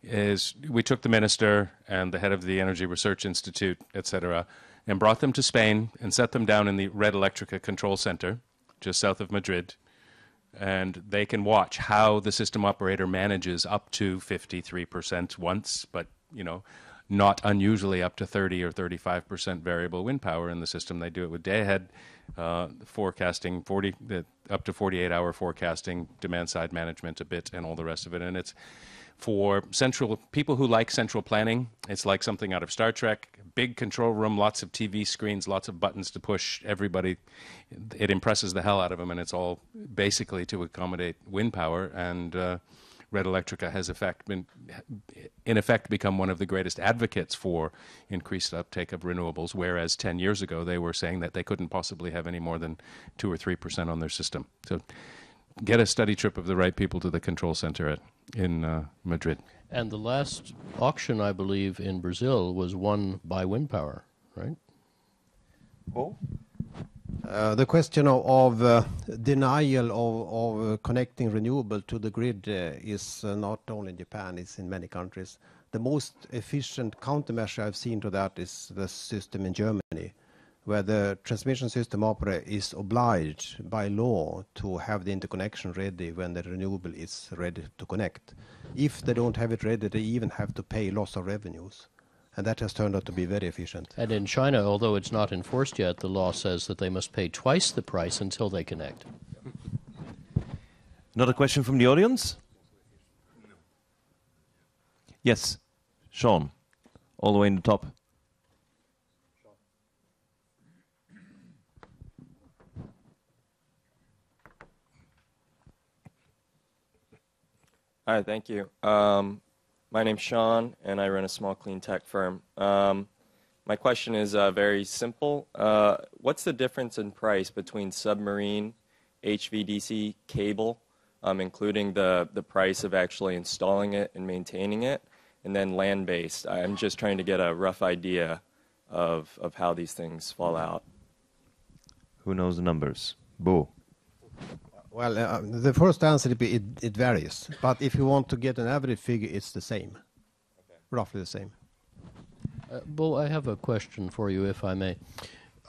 Is we took the minister and the head of the Energy Research Institute, etc., and brought them to Spain and set them down in the Red Electrica Control Center, just south of Madrid. And they can watch how the system operator manages up to 53% once, but, you know, not unusually up to 30 or 35% variable wind power in the system. They do it with day-ahead forecasting, up to 48-hour forecasting, demand-side management a bit, and all the rest of it. And it's for people who like central planning. It's like something out of Star Trek. Big control room, lots of TV screens, lots of buttons to push. Everybody, it impresses the hell out of them, and it's all basically to accommodate wind power. And Red Electrica has in effect become one of the greatest advocates for increased uptake of renewables, whereas 10 years ago they were saying that they couldn't possibly have any more than 2 or 3% on their system. So get a study trip of the right people to the control center in Madrid. And the last auction, I believe, in Brazil was won by wind power, right? Paul? The question of denial of connecting renewable to the grid is not only in Japan, it's in many countries. The most efficient countermeasure I've seen to that is the system in Germany, where the transmission system operator is obliged by law to have the interconnection ready when the renewable is ready to connect. If they don't have it ready, they even have to pay loss of revenues. And that has turned out to be very efficient. And in China, although it's not enforced yet, the law says that they must pay twice the price until they connect. Another question from the audience? Yes, Sean, all the way in the top. Hi, thank you. My name's Sean, and I run a small clean tech firm. My question is very simple. What's the difference in price between submarine HVDC cable, including the price of actually installing it and maintaining it, and then land-based? I'm just trying to get a rough idea of how these things fall out. Who knows the numbers? Bo. Well, the first answer would be it varies. But if you want to get an average figure, it's the same, roughly the same. Bo, I have a question for you, if I may.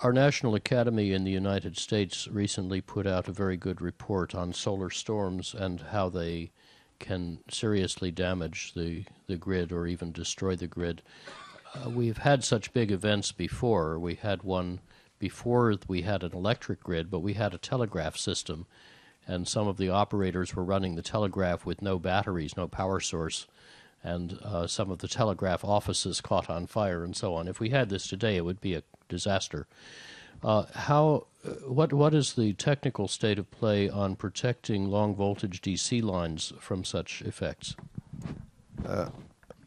Our National Academy in the United States recently put out a very good report on solar storms and how they can seriously damage the grid or even destroy the grid. We've had such big events before. We had one before we had an electric grid, but we had a telegraph system, and some of the operators were running the telegraph with no batteries, no power source, and some of the telegraph offices caught on fire and so on. If we had this today, it would be a disaster. What is the technical state of play on protecting long voltage DC lines from such effects?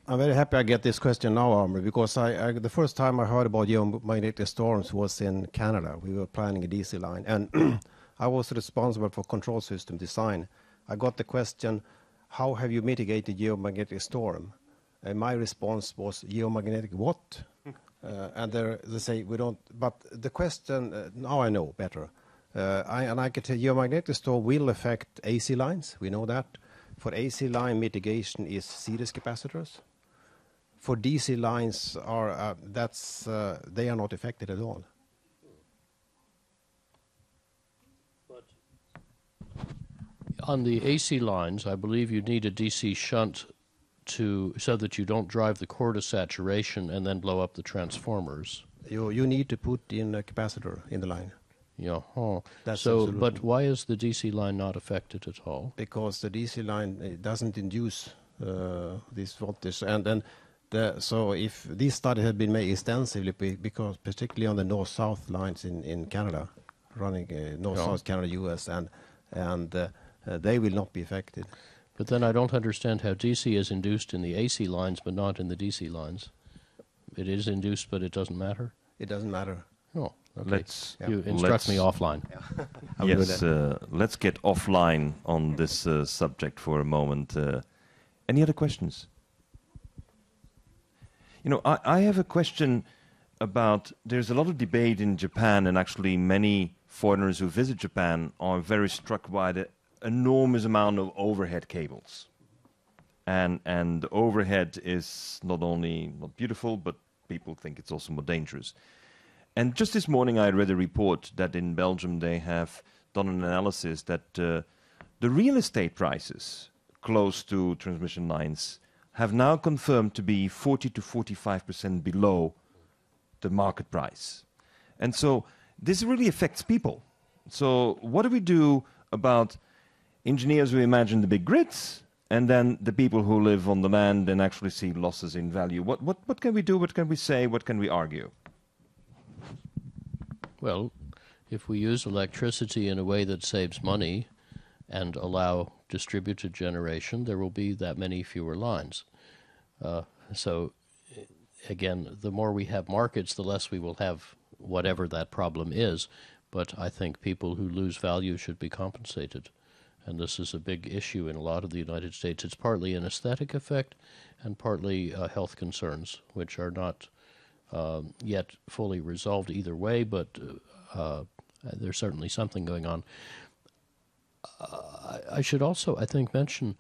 I'm very happy I get this question now, Amr, because the first time I heard about geomagnetic storms was in Canada. We were planning a DC line, and I was responsible for control system design. I got the question, how have you mitigated geomagnetic storm? And my response was, geomagnetic what? And they say, we don't, but the question, now I know better. And I can tell you, geomagnetic storm will affect AC lines, we know that. For AC line, mitigation is series capacitors. For DC lines, they are not affected at all. On the AC lines, I believe you need a DC shunt so that you don't drive the core to saturation and then blow up the transformers. You need to put in a capacitor in the line. Yeah. Oh. So, but why is the DC line not affected at all? Because the DC line doesn't induce this voltage, and then so if this study had been made extensively, because particularly on the north-south lines in Canada, running north-south Canada, US, and they will not be affected. But then I don't understand how DC is induced in the AC lines but not in the DC lines. It is induced, but it doesn't matter? It doesn't matter. Oh, okay. You instruct me offline. Yeah. Yes, let's get offline on this subject for a moment. Any other questions? You know, I have a question about, there's a lot of debate in Japan, and actually many foreigners who visit Japan are very struck by the enormous amount of overhead cables. And the overhead is not only not beautiful, but people think it's also more dangerous. And just this morning I read a report that in Belgium they have done an analysis that the real estate prices close to transmission lines have now confirmed to be 40 to 45% below the market price. And so this really affects people. So what do we do about engineers who imagine the big grids and then the people who live on the land and actually see losses in value? What can we do? What can we say? What can we argue? Well, if we use electricity in a way that saves money and allow distributed generation, there will be that many fewer lines. So, again, the more we have markets, the less we will have whatever that problem is. But I think people who lose value should be compensated. And this is a big issue in a lot of the United States. It's partly an aesthetic effect and partly health concerns, which are not yet fully resolved either way, but there's certainly something going on. I should also, I think, mention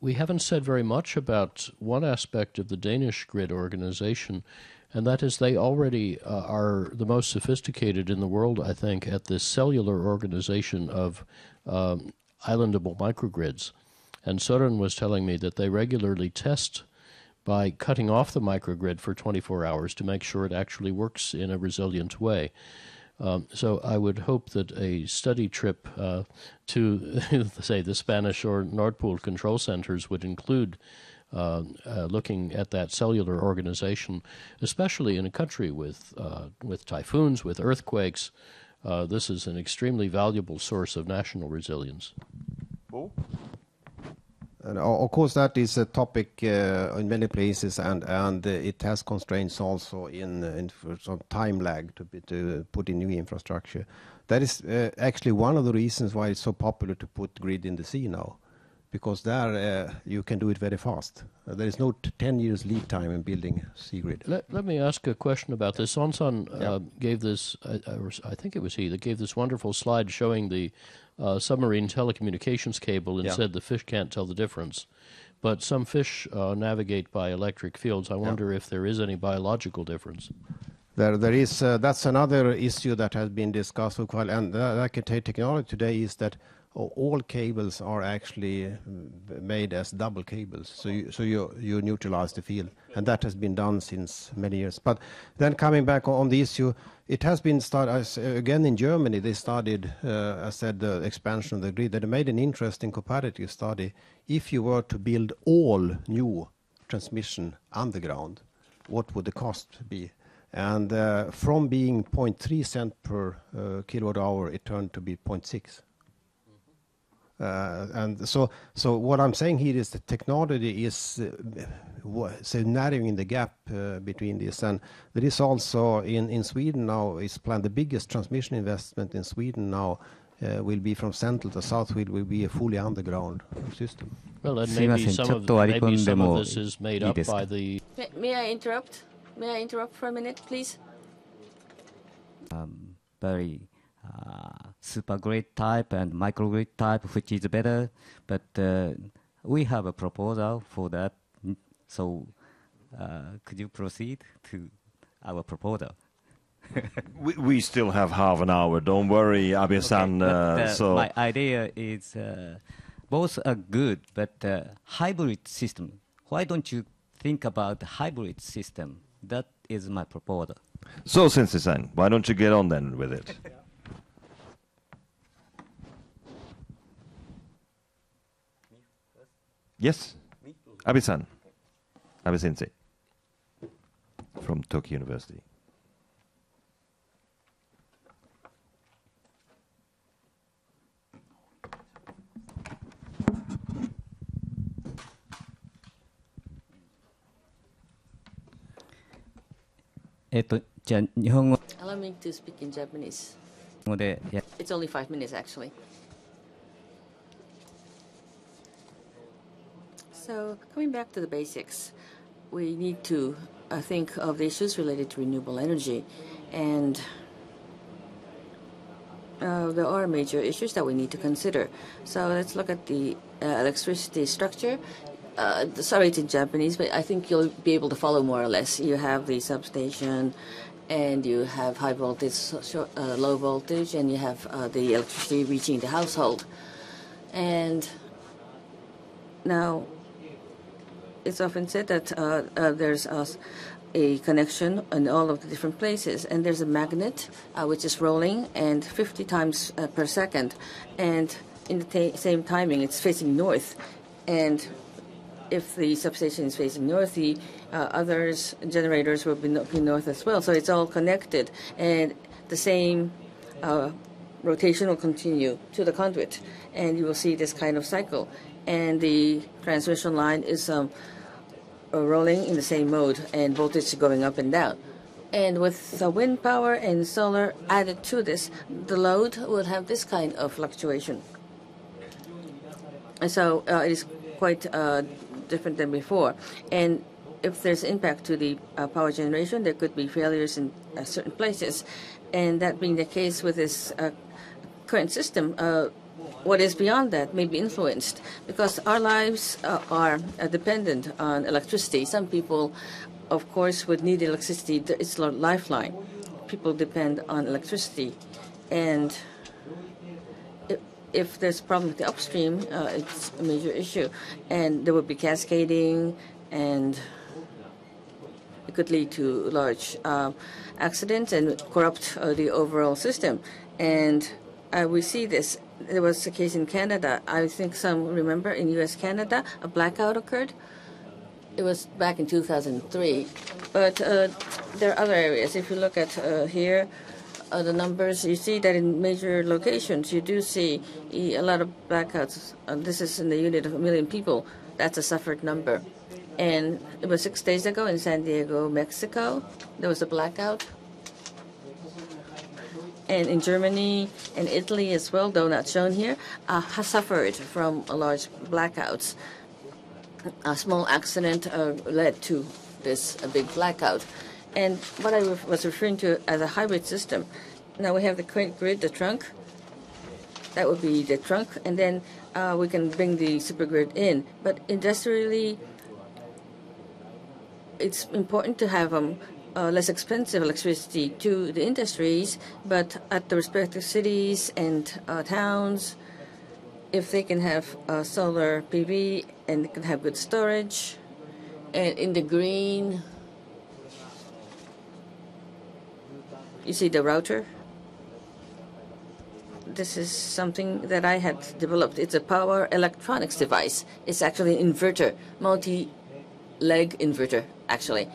we haven't said very much about one aspect of the Danish grid organization, and that is they already are the most sophisticated in the world, I think, at this cellular organization of islandable microgrids. And Søren was telling me that they regularly test by cutting off the microgrid for 24 hours to make sure it actually works in a resilient way. So I would hope that a study trip to, say, the Spanish or Nord Pool control centers would include looking at that cellular organization, especially in a country with typhoons, with earthquakes. This is an extremely valuable source of national resilience. And of course, that is a topic in many places, and it has constraints also in some time lag to put in new infrastructure. That is actually one of the reasons why it's so popular to put grid in the sea now, because there you can do it very fast. There is no 10 years lead time in building C-grid. Let me ask a question about this. Sonsan gave this, I think it was he, that gave this wonderful slide showing the submarine telecommunications cable and said the fish can't tell the difference. But some fish navigate by electric fields. I wonder if there is any biological difference. There is. That's another issue that has been discussed for quite. And the technology today is that all cables are actually made as double cables. So you neutralize the field, and that has been done since many years. But then coming back on the issue, it has been started again in Germany. They started, I said, the expansion of the grid. They made an interesting comparative study. If you were to build all new transmission underground, what would the cost be? And from being 0.3 cent per kilowatt hour, it turned to be 0.6. And so what I'm saying here is the technology is narrowing the gap between this. And there is also in Sweden now is planned the biggest transmission investment in Sweden now will be from central to south will be a fully underground system. Well, and maybe some of this is made up by the... May I interrupt? May I interrupt for a minute, please? Very super grid type and microgrid type, which is better, but we have a proposal for that. So could you proceed to our proposal? we still have half an hour. Don't worry, Abe-san. Okay, my idea is both are good, but hybrid system. Why don't you think about the hybrid system? That is my proposal. So, Sensei-san, why don't you get on then with it? Yes, Abe-san, Abe-sensei, from Tokyo University. Allow me to speak in Japanese. It's only 5 minutes, actually. So, coming back to the basics, we need to think of the issues related to renewable energy. And there are major issues that we need to consider. So, let's look at the electricity structure. Sorry, it's in Japanese, but I think you'll be able to follow more or less. You have the substation, and you have high voltage, low voltage, and you have the electricity reaching the household. And now, it's often said that there's a connection in all of the different places, and there's a magnet which is rolling and 50 times per second, and in the same timing, it's facing north. And if the substation is facing north, the others generators will be north as well. So it's all connected, and the same rotation will continue to the conduit, and you will see this kind of cycle. And the transmission line is rolling in the same mode, and voltage is going up and down. And with the wind power and solar added to this, the load will have this kind of fluctuation. And so it is quite different than before. And if there's impact to the power generation, there could be failures in certain places. And that being the case with this current system, what is beyond that may be influenced, because our lives are dependent on electricity. Some people, of course, would need electricity. It's a lifeline. People depend on electricity. And if there's a problem with the upstream, it's a major issue. And there would be cascading, and it could lead to large accidents and corrupt the overall system. And we see this. There was a case in Canada. I think some remember in U.S., Canada, a blackout occurred. It was back in 2003. But there are other areas. If you look at here, the numbers, you see that in major locations, you do see a lot of blackouts. This is in the unit of 1 million people. That's a suffered number. And it was 6 days ago in San Diego, Mexico. There was a blackout. and in Germany and Italy as well, though not shown here, has suffered from a large blackouts. A small accident led to this big blackout. And what I was referring to as a hybrid system, now we have the grid, the trunk. That would be the trunk, and then we can bring the supergrid in. But industrially, it's important to have less expensive electricity to the industries, but at the respective cities and towns, if they can have solar PV and they can have good storage, and in the green, you see the router. This is something that I had developed. It's a power electronics device. It's actually an inverter, multi-leg inverter, actually.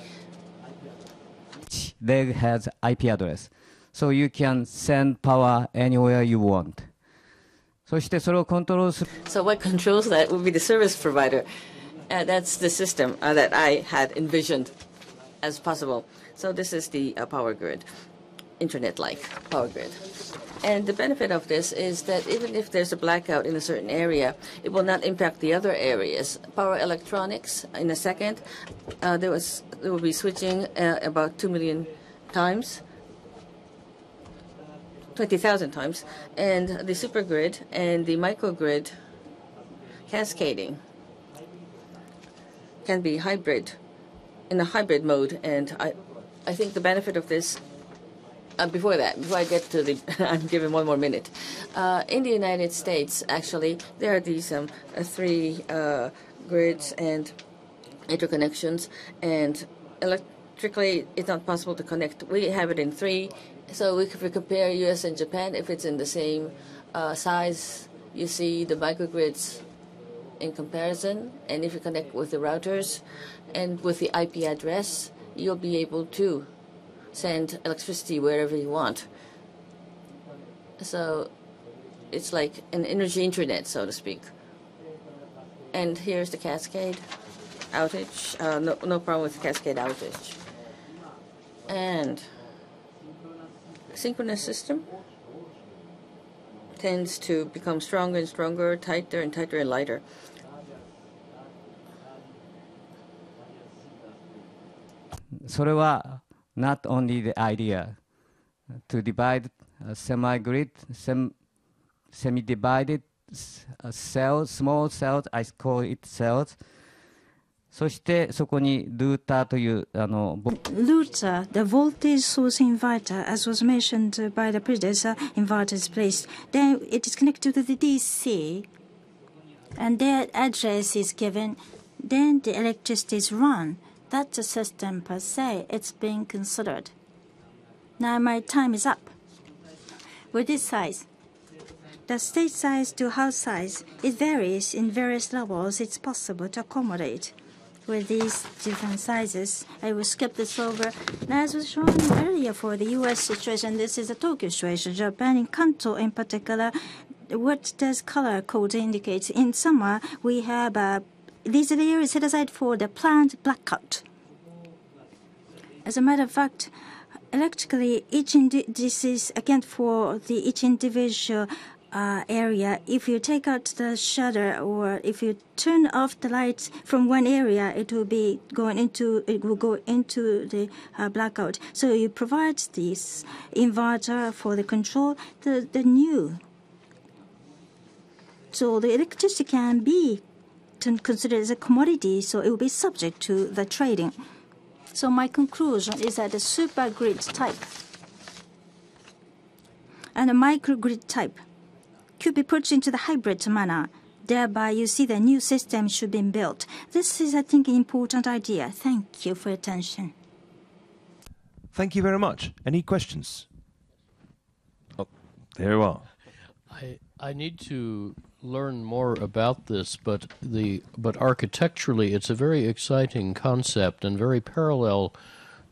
Leg has IP address. So you can send power anywhere you want. そしてそれをコントロールする So what controls that would be the service provider. That's the system that I had envisioned as possible. So this is the power grid, internet-like power grid. And the benefit of this is that even if there's a blackout in a certain area, it will not impact the other areas. Power electronics, in a second, there will be switching about 2 million times, 20,000 times, and the supergrid and the microgrid cascading can be hybrid, in a hybrid mode. And I think the benefit of this. Before I get to the, I'm giving one more minute. In the United States, actually, there are these 3 grids and interconnections, and electrically it's not possible to connect. We have it in 3, so if we compare U.S. and Japan, if it's in the same size, you see the microgrids in comparison, and if you connect with the routers and with the IP address, you'll be able to send electricity wherever you want. So it's like an energy internet, so to speak. And here's the cascade outage. No problem with the cascade outage. And synchronous system tends to become stronger and stronger, tighter and tighter and lighter. So not only the idea to divide semi-grid, semi-divided cells, small cells, I call it cells. そしてそこにルーターというRouter, the voltage source inverter, as was mentioned by the predecessor, inverter is placed. Then it is connected to the DC, and their address is given. Then the electricity is run. That's a system per se. It's being considered. Now my time is up. With this size, the state size to house size, it varies in various levels. It's possible to accommodate with these different sizes. I will skip this over. Now, as was shown earlier for the U.S. situation, this is a Tokyo situation. Japan, in Kanto in particular, what does color code indicate? In summer, we have these areas set aside for the planned blackout. As a matter of fact, electrically, this is again for each individual area. If you take out the shutter or if you turn off the lights from one area, it will go into the blackout. So you provide this inverter for the control, the new. So the electricity can be considered as a commodity, so it will be subject to the trading. So my conclusion is that the supergrid type and the microgrid type could be put into the hybrid manner. Thereby, you see the new system should be built. This is, I think, an important idea. Thank you for your attention. Thank you very much. Any questions? Oh, there you are. I need to learn more about this, but architecturally, it's a very exciting concept and very parallel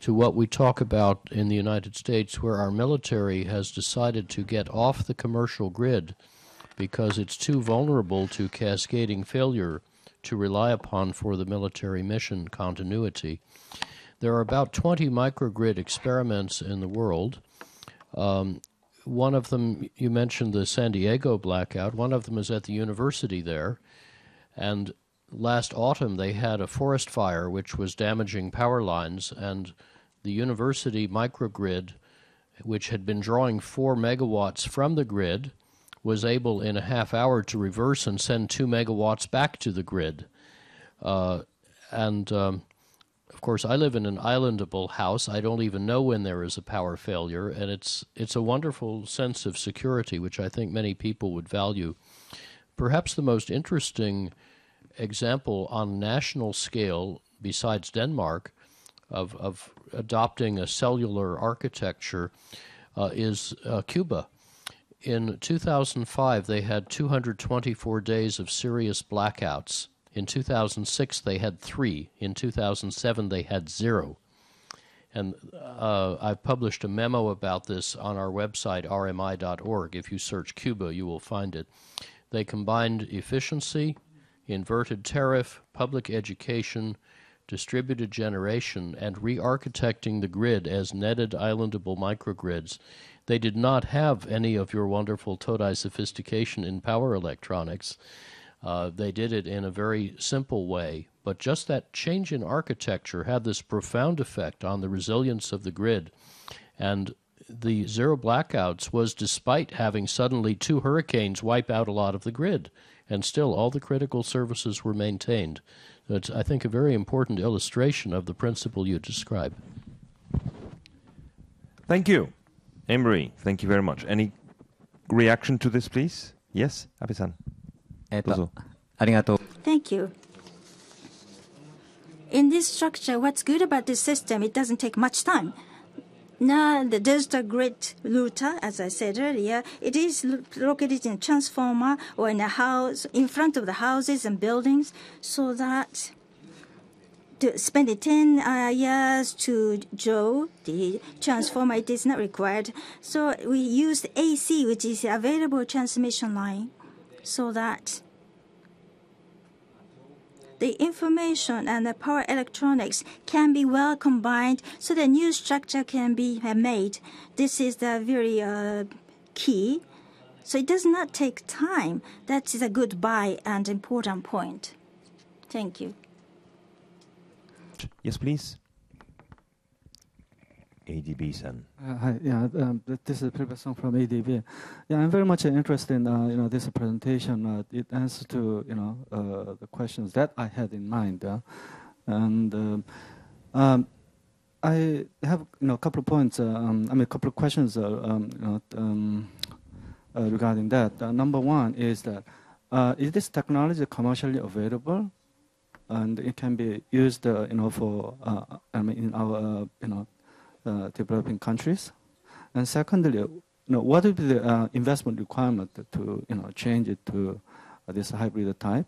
to what we talk about in the United States, where our military has decided to get off the commercial grid because it's too vulnerable to cascading failure to rely upon for the military mission continuity. There are about 20 microgrid experiments in the world. one of them, you mentioned the San Diego blackout. One of them is at the university there. And last autumn, they had a forest fire which was damaging power lines, and the university microgrid, which had been drawing 4 megawatts from the grid, was able in a half hour to reverse and send 2 megawatts back to the grid. Of course, I live in an islandable house. I don't even know when there is a power failure, and it's a wonderful sense of security, which I think many people would value. Perhaps the most interesting example on national scale, besides Denmark, of adopting a cellular architecture is Cuba. In 2005, they had 224 days of serious blackouts. In 2006, they had 3. In 2007, they had 0. And I've published a memo about this on our website, rmi.org. If you search Cuba, you will find it. They combined efficiency, inverted tariff, public education, distributed generation, and re-architecting the grid as netted islandable microgrids. They did not have any of your wonderful Todai sophistication in power electronics. They did it in a very simple way, but just that change in architecture had this profound effect on the resilience of the grid. And the 0 blackouts was despite having suddenly 2 hurricanes wipe out a lot of the grid, and still all the critical services were maintained. It's, I think, a very important illustration of the principle you describe. Thank you. Emery, thank you very much. Any reaction to this, please? Yes, Abe-san. Thank you. In this structure, what's good about this system, it doesn't take much time. Now, there's the grid router, as I said earlier. It is located in a transformer or in a house, in front of the houses and buildings, so that to spend 10 years to draw the transformer, it is not required. So we used AC, which is available transmission line, so that the information and the power electronics can be well combined so the new structure can be made. This is the very key. So it does not take time. That is a good buy and important point. Thank you. Yes, please. ADB-san. Hi, this is Pribha from ADB. Yeah, I'm very much interested in this presentation. It answers to the questions that I had in mind, and I have a couple of points. a couple of questions regarding that. Number one is that is this technology commercially available, and it can be used for in our developing countries? And secondly, what would be the investment requirement to change it to this hybrid type?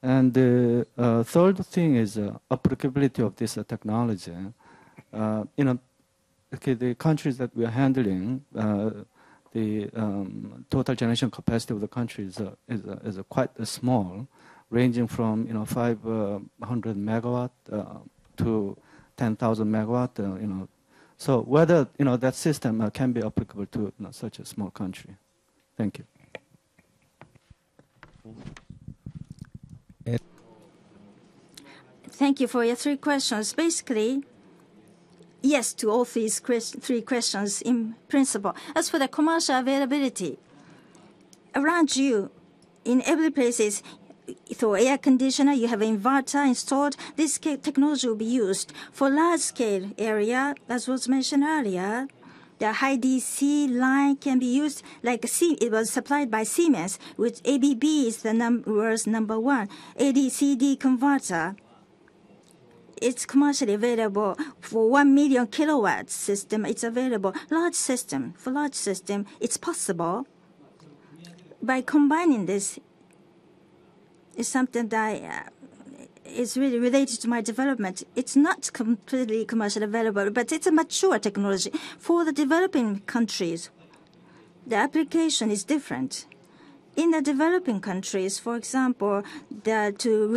And the third thing is applicability of this technology. The countries that we are handling, the total generation capacity of the country is quite small, ranging from 500 megawatt to 10,000 megawatt. So whether that system can be applicable to such a small country. Thank you. Thank you for your 3 questions. Basically, yes to all 3 questions in principle. As for the commercial availability, around you, in every places, for air conditioner, you have an inverter installed. This technology will be used for large-scale area, as was mentioned earlier. The high DC line can be used, like it was supplied by Siemens, which ABB is the number 1. AD-CD converter. It's commercially available for 1 million kilowatt system. It's available. Large system, for large system, it's possible. By combining this, is something that is really related to my development. It's not completely commercially available, but it's a mature technology. For the developing countries, the application is different. In the developing countries, for example, to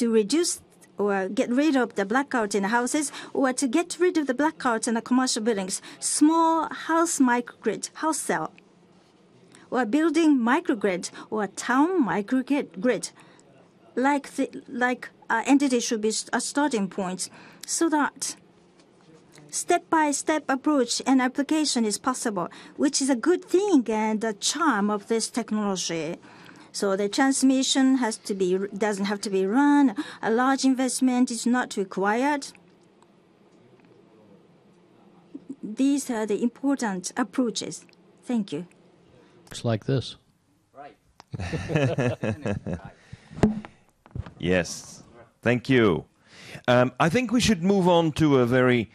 reduce or get rid of the blackout in houses, or to get rid of the blackouts in the commercial buildings, small house microgrid, house cell, or building microgrid, or town microgrid, like entity should be a starting point, so that step-by-step approach and application is possible, which is a good thing and the charm of this technology. So the transmission doesn't have to be run. A large investment is not required. These are the important approaches. Thank you. Looks like this. Yes, thank you. I think we should move on to a very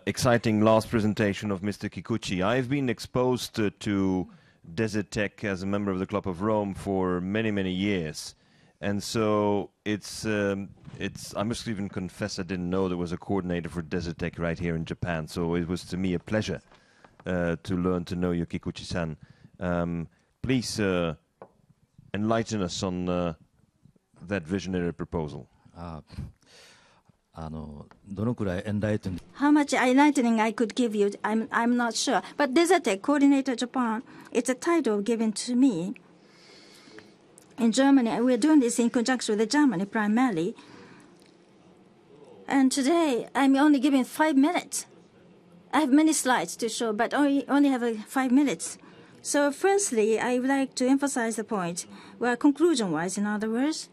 exciting last presentation of Mr. Kikuchi. I've been exposed to Desert Tech as a member of the Club of Rome for many, many years. And so I must even confess I didn't know there was a coordinator for Desert Tech right here in Japan. So it was to me a pleasure to learn to know you, Kikuchi-san. Please enlighten us on that visionary proposal. How much enlightening I could give you, I'm not sure. But Desert Tech Coordinator Japan, it's a title given to me. In Germany, we're doing this in conjunction with Germany primarily. And today, I'm only giving 5 minutes. I have many slides to show, but only have 5 minutes. So firstly, I would like to emphasize the point, well, conclusion-wise, in other words.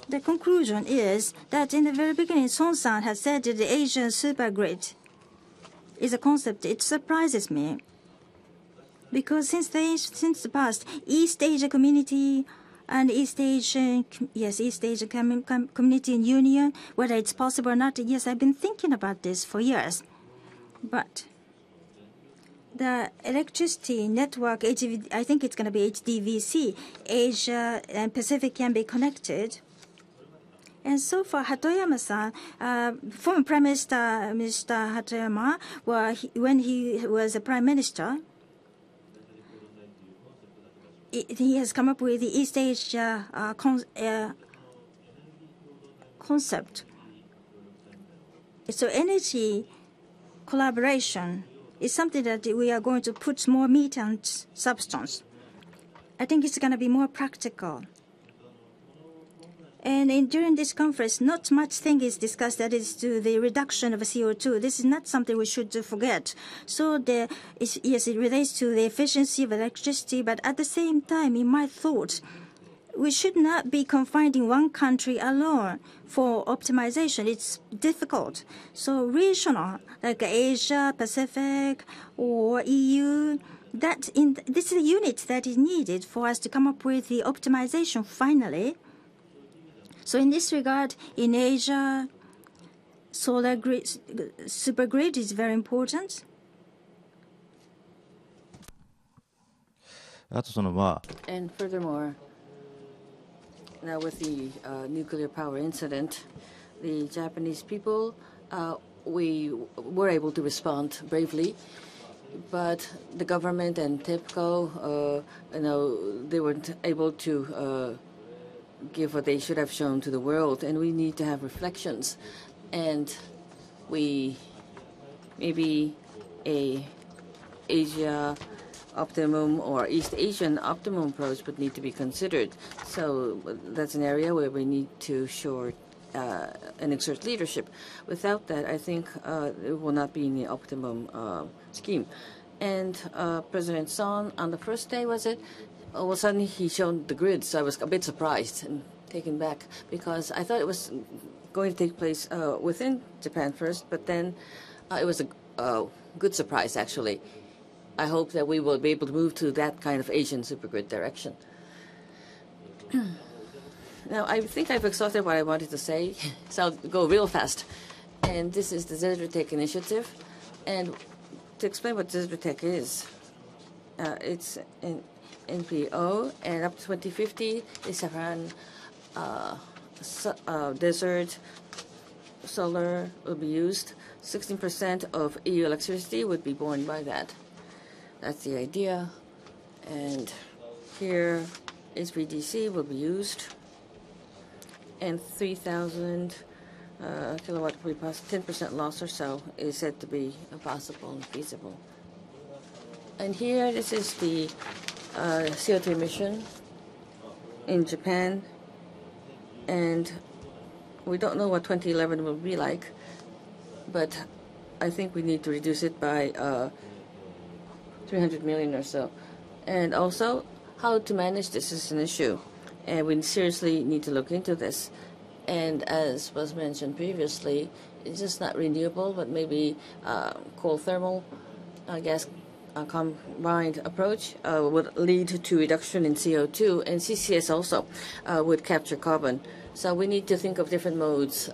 The conclusion is that in the very beginning, Son-san has said that the Asian supergrid is a concept. It surprises me. Because since the past, East Asia Community and East Asian Community and Union, whether it's possible or not, yes, I've been thinking about this for years. But the electricity network, I think it's going to be HDVC, Asia and Pacific can be connected. And so far, Hatoyama-san, former Prime Minister Mr. Hatoyama, when he was a Prime Minister, he has come up with the East Asia concept. So energy collaboration is something that we are going to put more meat and substance. I think it's going to be more practical. And during this conference, not much thing is discussed that is to the reduction of CO2. This is not something we should forget. So yes, it relates to the efficiency of electricity, but at the same time, in my thought, we should not be confined in one country alone for optimization. It's difficult. So regional, like Asia, Pacific, or EU, this is a unit that is needed for us to come up with the optimization finally. So in this regard, in Asia, solar grid, supergrid is very important. And furthermore, now with the nuclear power incident, the Japanese people, we were able to respond bravely, but the government and TEPCO, they weren't able to give what they should have shown to the world, and we need to have reflections. And maybe a Asia optimum or East Asian optimum approach would need to be considered. So that's an area where we need to show and exert leadership. Without that, I think it will not be in the optimum scheme. And President Son, on the first day, was it? All of a sudden, he showed the grid, so I was a bit surprised and taken back because I thought it was going to take place within Japan first, but then it was a good surprise, actually. I hope that we will be able to move to that kind of Asian supergrid direction. Now, I think I've exhausted what I wanted to say, so I'll go real fast. And this is the Desert Tech initiative. And to explain what Desert Tech is, it's an NPO, and up to 2050, the Saharan desert solar will be used. 16% of EU electricity would be borne by that. That's the idea. And here, HVDC will be used. and 3,000 kilowatt per 10% loss or so is said to be possible and feasible. And here, this is the CO2 emission in Japan, and we don't know what 2011 will be like, but I think we need to reduce it by 300 million or so. And also, how to manage this is an issue, and we seriously need to look into this. And as was mentioned previously, it's just not renewable, but maybe coal thermal gas combined approach would lead to reduction in CO2, and CCS also would capture carbon. So we need to think of different modes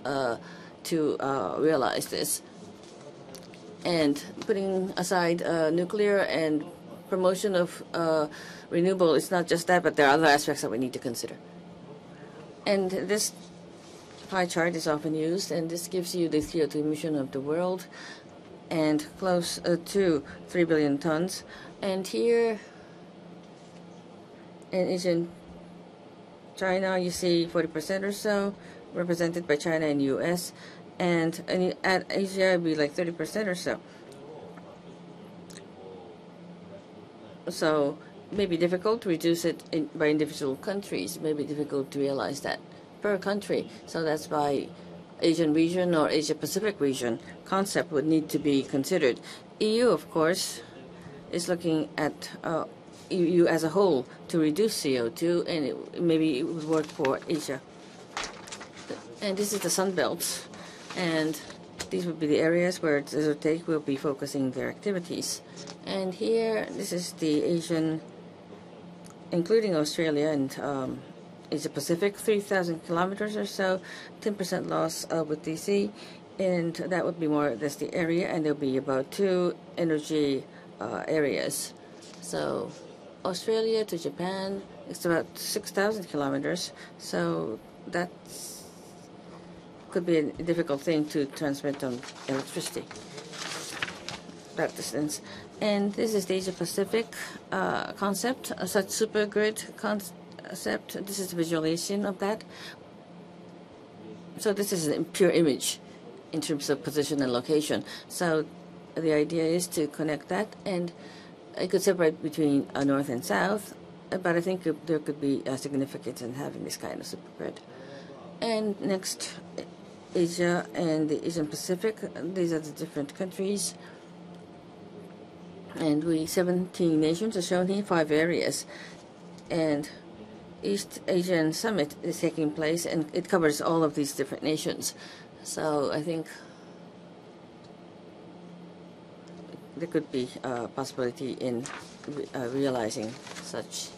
to realize this. And putting aside nuclear and promotion of renewable, it's not just that, but there are other aspects that we need to consider. And this pie chart is often used, and this gives you the CO2 emission of the world, and close to 3 billion tons. And here in China, you see 40% or so, represented by China and U.S., and at Asia, it would be like 30% or so. So it may be difficult to reduce it by individual countries. It may be difficult to realize that per country. So that's why Asian region or Asia Pacific region concept would need to be considered. EU, of course, is looking at EU as a whole to reduce CO2, and maybe it would work for Asia. And this is the Sun Belt, and these would be the areas where Desertec will be focusing their activities. And here, this is the Asian, including Australia and Asia Pacific, 3,000 kilometers or so, 10% loss with DC, and that would be more or less the area, and there'll be about 2 energy areas. So Australia to Japan, it's about 6,000 kilometers, so that could be a difficult thing to transmit on electricity, that distance. And this is the Asia Pacific concept, such super grid concept. This is the visualization of that. So this is a pure image in terms of position and location. So the idea is to connect that, and it could separate between north and south, but I think there could be a significance in having this kind of super grid. And next, Asia and the Asian Pacific. These are the different countries. And 17 nations are shown here, 5 areas. And East Asian Summit is taking place, and it covers all of these different nations. So I think there could be a possibility in realizing such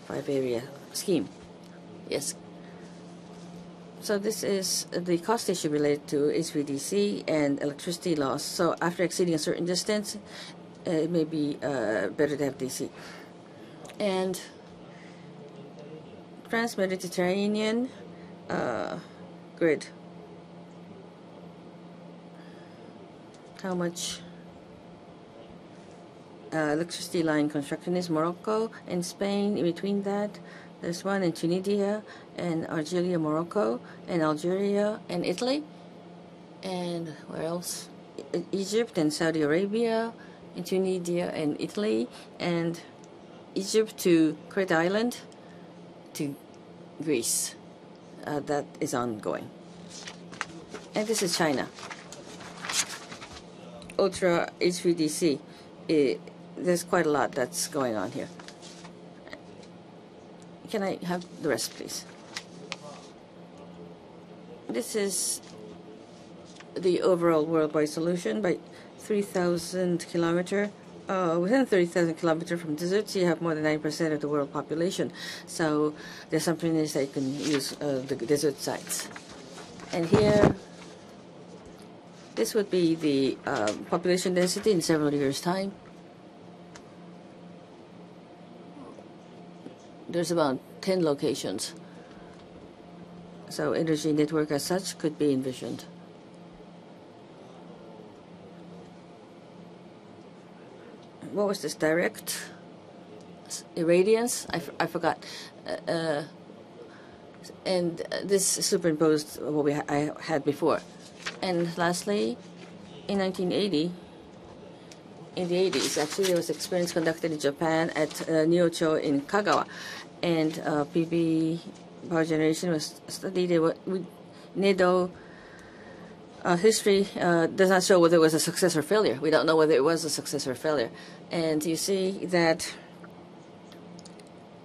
5-area scheme. Yes. So this is the cost issue related to HVDC and electricity loss. So after exceeding a certain distance, it may be better to have DC. And Trans-Mediterranean grid. How much electricity line construction is Morocco and Spain. In between that, there's one in Tunisia and Algeria, Morocco, and Algeria and Italy. And where else? Egypt and Saudi Arabia, and Tunisia and Italy, and Egypt to Crete Island to Greece. That is ongoing. And this is China. Ultra HVDC. There's quite a lot that's going on here. Can I have the rest, please? This is the overall worldwide solution by 3,000 kilometer. Within 30,000 kilometers from deserts, you have more than 9% of the world population. So the assumption is that you can use the desert sites. And here, this would be the population density in several years' time. There's about 10 locations. So energy network as such could be envisioned. What was this? Direct irradiance? I forgot. And this superimposed what I had before. And lastly, in 1980, in the 80s, actually, there was experience conducted in Japan at Nyocho in Kagawa. And PV power generation was studied. NEDO history does not show whether it was a success or failure. We don't know whether it was a success or failure. And you see that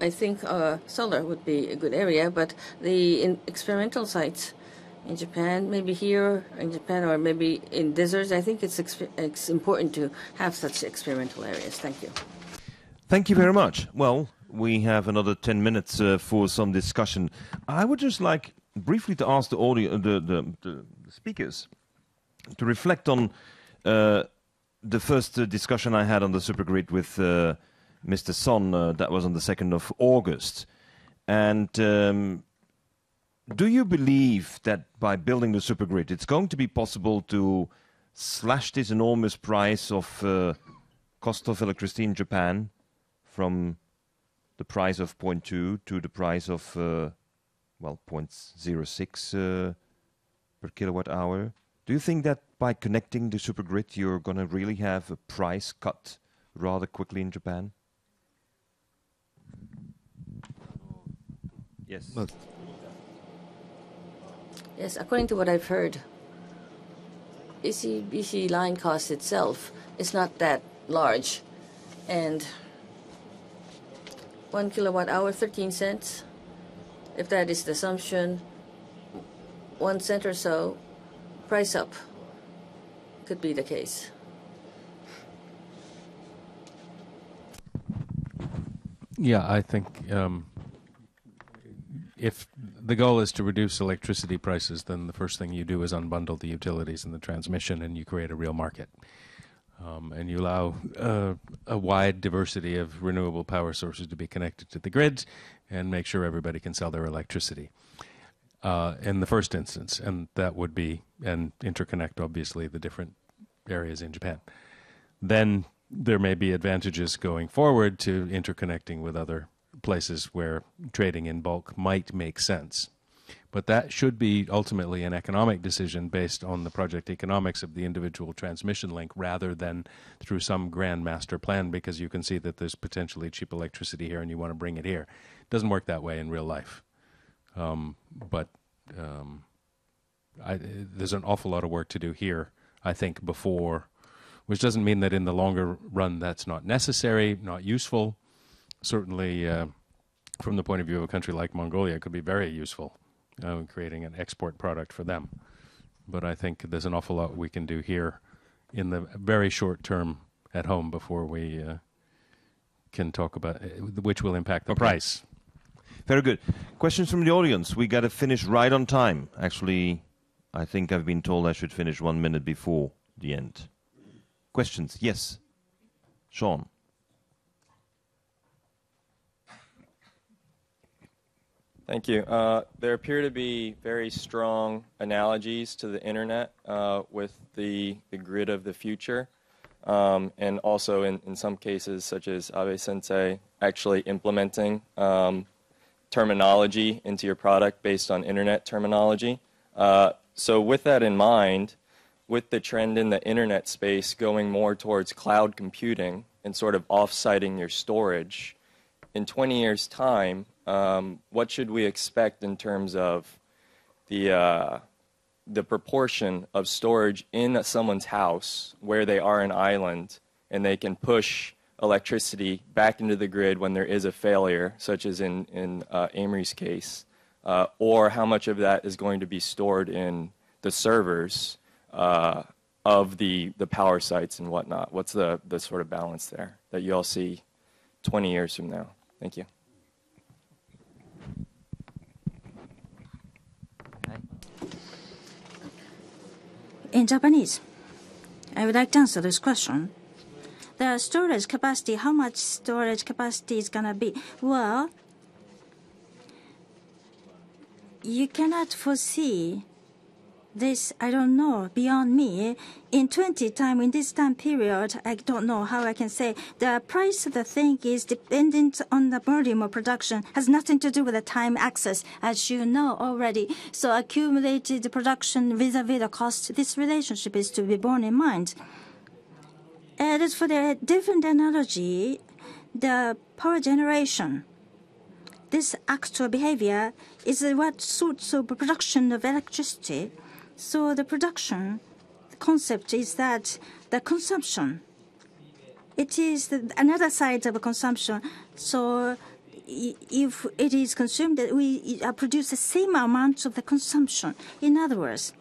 I think solar would be a good area, but the experimental sites in Japan, maybe here in Japan or maybe in deserts, I think it's important to have such experimental areas. Thank you. Thank you very much. Well, we have another 10 minutes for some discussion. I would just like briefly to ask the audience, the speakers, to reflect on the first discussion I had on the supergrid with Mr. Son. That was on the 2nd of August. And do you believe that by building the supergrid, it's going to be possible to slash this enormous price of cost of electricity in Japan from the price of 0.2 to the price of, 0.06 per kilowatt hour? Do you think that by connecting the supergrid, you're going to really have a price cut rather quickly in Japan? Yes. Yes, according to what I've heard, ECBC line cost itself is not that large. And 1 kilowatt hour, 13 cents. If that is the assumption, 1 cent or so, price up could be the case. Yeah, I think if the goal is to reduce electricity prices, then the first thing you do is unbundle the utilities and the transmission, and you create a real market. And you allow a wide diversity of renewable power sources to be connected to the grid and make sure everybody can sell their electricity in the first instance. And that would be, and interconnect, obviously, the different areas in Japan. Then there may be advantages going forward to interconnecting with other places where trading in bulk might make sense. But that should be ultimately an economic decision based on the project economics of the individual transmission link rather than through some grand master plan, because you can see that there's potentially cheap electricity here and you want to bring it here. It doesn't work that way in real life. There's an awful lot of work to do here, I think, before, which doesn't mean that in the longer run that's not necessary, not useful. Certainly, from the point of view of a country like Mongolia, it could be very useful. Creating an export product for them. But I think there's an awful lot we can do here in the very short term at home before we can talk about which will impact the price. Very good. Questions from the audience. We got to finish right on time. Actually, I think I've been told I should finish 1 minute before the end. Questions? Yes. Sean. Thank you. There appear to be very strong analogies to the internet with the grid of the future, and also in some cases, such as Abe Sensei, actually implementing terminology into your product based on internet terminology. So with that in mind, with the trend in the internet space going more towards cloud computing and sort of off-siting your storage, in 20 years' time, what should we expect in terms of the proportion of storage in someone's house where they are an island and they can push electricity back into the grid when there is a failure, such as in Amory's case, or how much of that is going to be stored in the servers of the power sites and whatnot? What's the sort of balance there that you all see 20 years from now? Thank you. In Japanese, I would like to answer this question. The storage capacity, how much storage capacity is going to be? Well, you cannot foresee This, I don't know, beyond me. In this time period, I don't know how I can say. The price of the thing is dependent on the volume of production, has nothing to do with the time access, as you know already. So accumulated production vis-a-vis the cost, this relationship is to be borne in mind. And as for the different analogy, the power generation, this actual behavior is what suits the production of electricity. So the production concept is that the consumption, it is another side of a consumption. So if it is consumed, we produce the same amount of the consumption. In other words,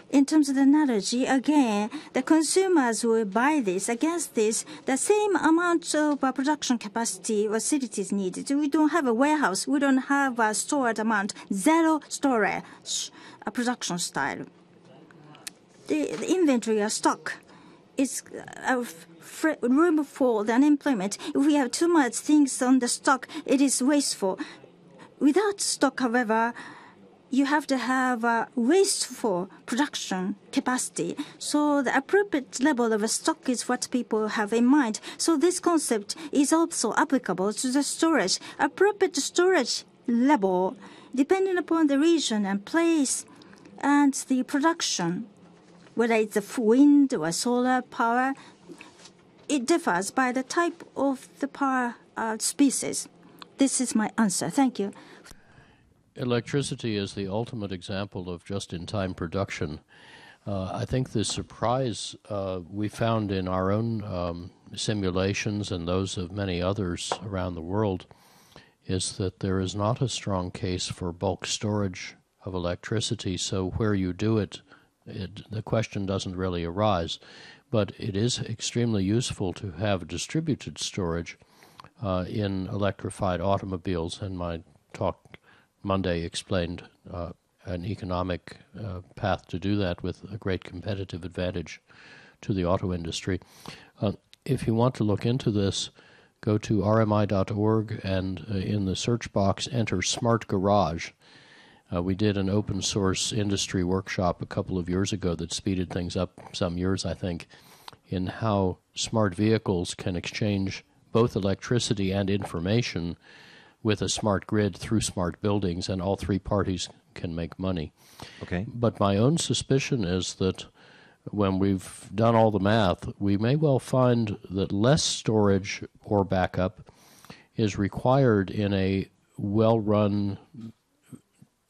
in terms of the analogy, again, the consumers will buy this. Against this, the same amount of production capacity facilities needed. We don't have a warehouse. We don't have a stored amount. Zero storage, a production style. The inventory or stock is room for the unemployment. If we have too much things on the stock, it is wasteful. Without stock, however, you have to have a wasteful production capacity. So the appropriate level of a stock is what people have in mind. So this concept is also applicable to the storage. Appropriate storage level, depending upon the region and place and the production, whether it's a wind or solar power, it differs by the type of the power species. This is my answer. Thank you. Electricity is the ultimate example of just-in-time production. I think the surprise we found in our own simulations and those of many others around the world is that there is not a strong case for bulk storage of electricity. So where you do it, the question doesn't really arise. But it is extremely useful to have distributed storage in electrified automobiles, and my talk Monday explained an economic path to do that with a great competitive advantage to the auto industry. If you want to look into this, go to rmi.org and in the search box enter Smart Garage. We did an open source industry workshop a couple of years ago that speeded things up some years, I think, in how smart vehicles can exchange both electricity and information with a smart grid through smart buildings, and all three parties can make money. Okay. But my own suspicion is that when we've done all the math, we may well find that less storage or backup is required in a well-run,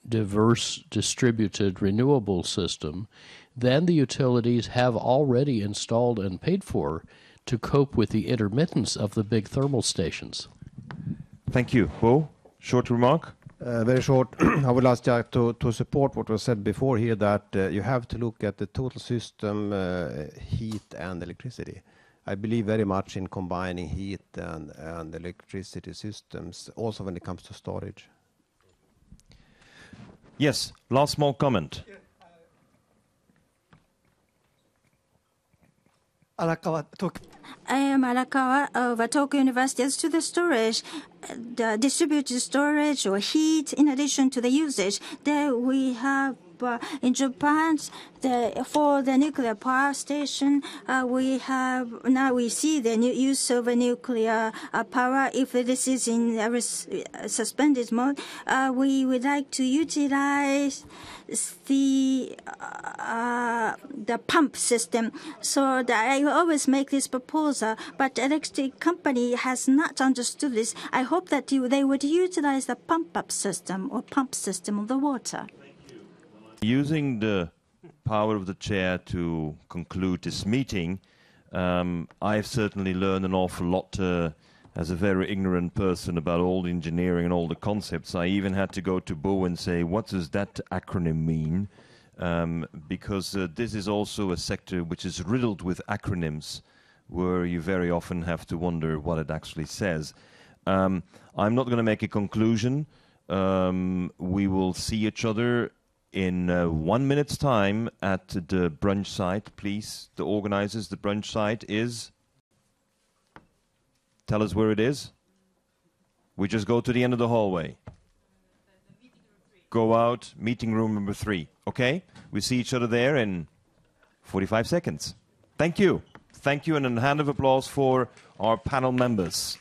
diverse, distributed, renewable system than the utilities have already installed and paid for to cope with the intermittence of the big thermal stations. Thank you. Bo, short remark? Very short. I would like to support what was said before here, that you have to look at the total system, heat and electricity. I believe very much in combining heat and electricity systems, also when it comes to storage. Yes, last small comment. I am Arakawa of Tokyo University. As to the storage, the distributed storage or heat, in addition to the usage, there we have in Japan, for the nuclear power station, we see the use of a nuclear power. If this is in suspended mode, we would like to utilize the pump system. So I always make this proposal, but the electric company has not understood this. I hope that they would utilize the pump-up system or pump system of the water. Using the power of the chair to conclude this meeting, I've certainly learned an awful lot as a very ignorant person about all the engineering and all the concepts. I even had to go to Bo and say, what does that acronym mean? Because this is also a sector which is riddled with acronyms, where you very often have to wonder what it actually says. I'm not going to make a conclusion. We will see each other in 1 minute's time at the brunch site. Please, the organizers, the brunch site is... Tell us where it is. We just go to the end of the hallway. Go out, meeting room number 3. Okay? We see each other there in 45 seconds. Thank you. Thank you, and a hand of applause for our panel members.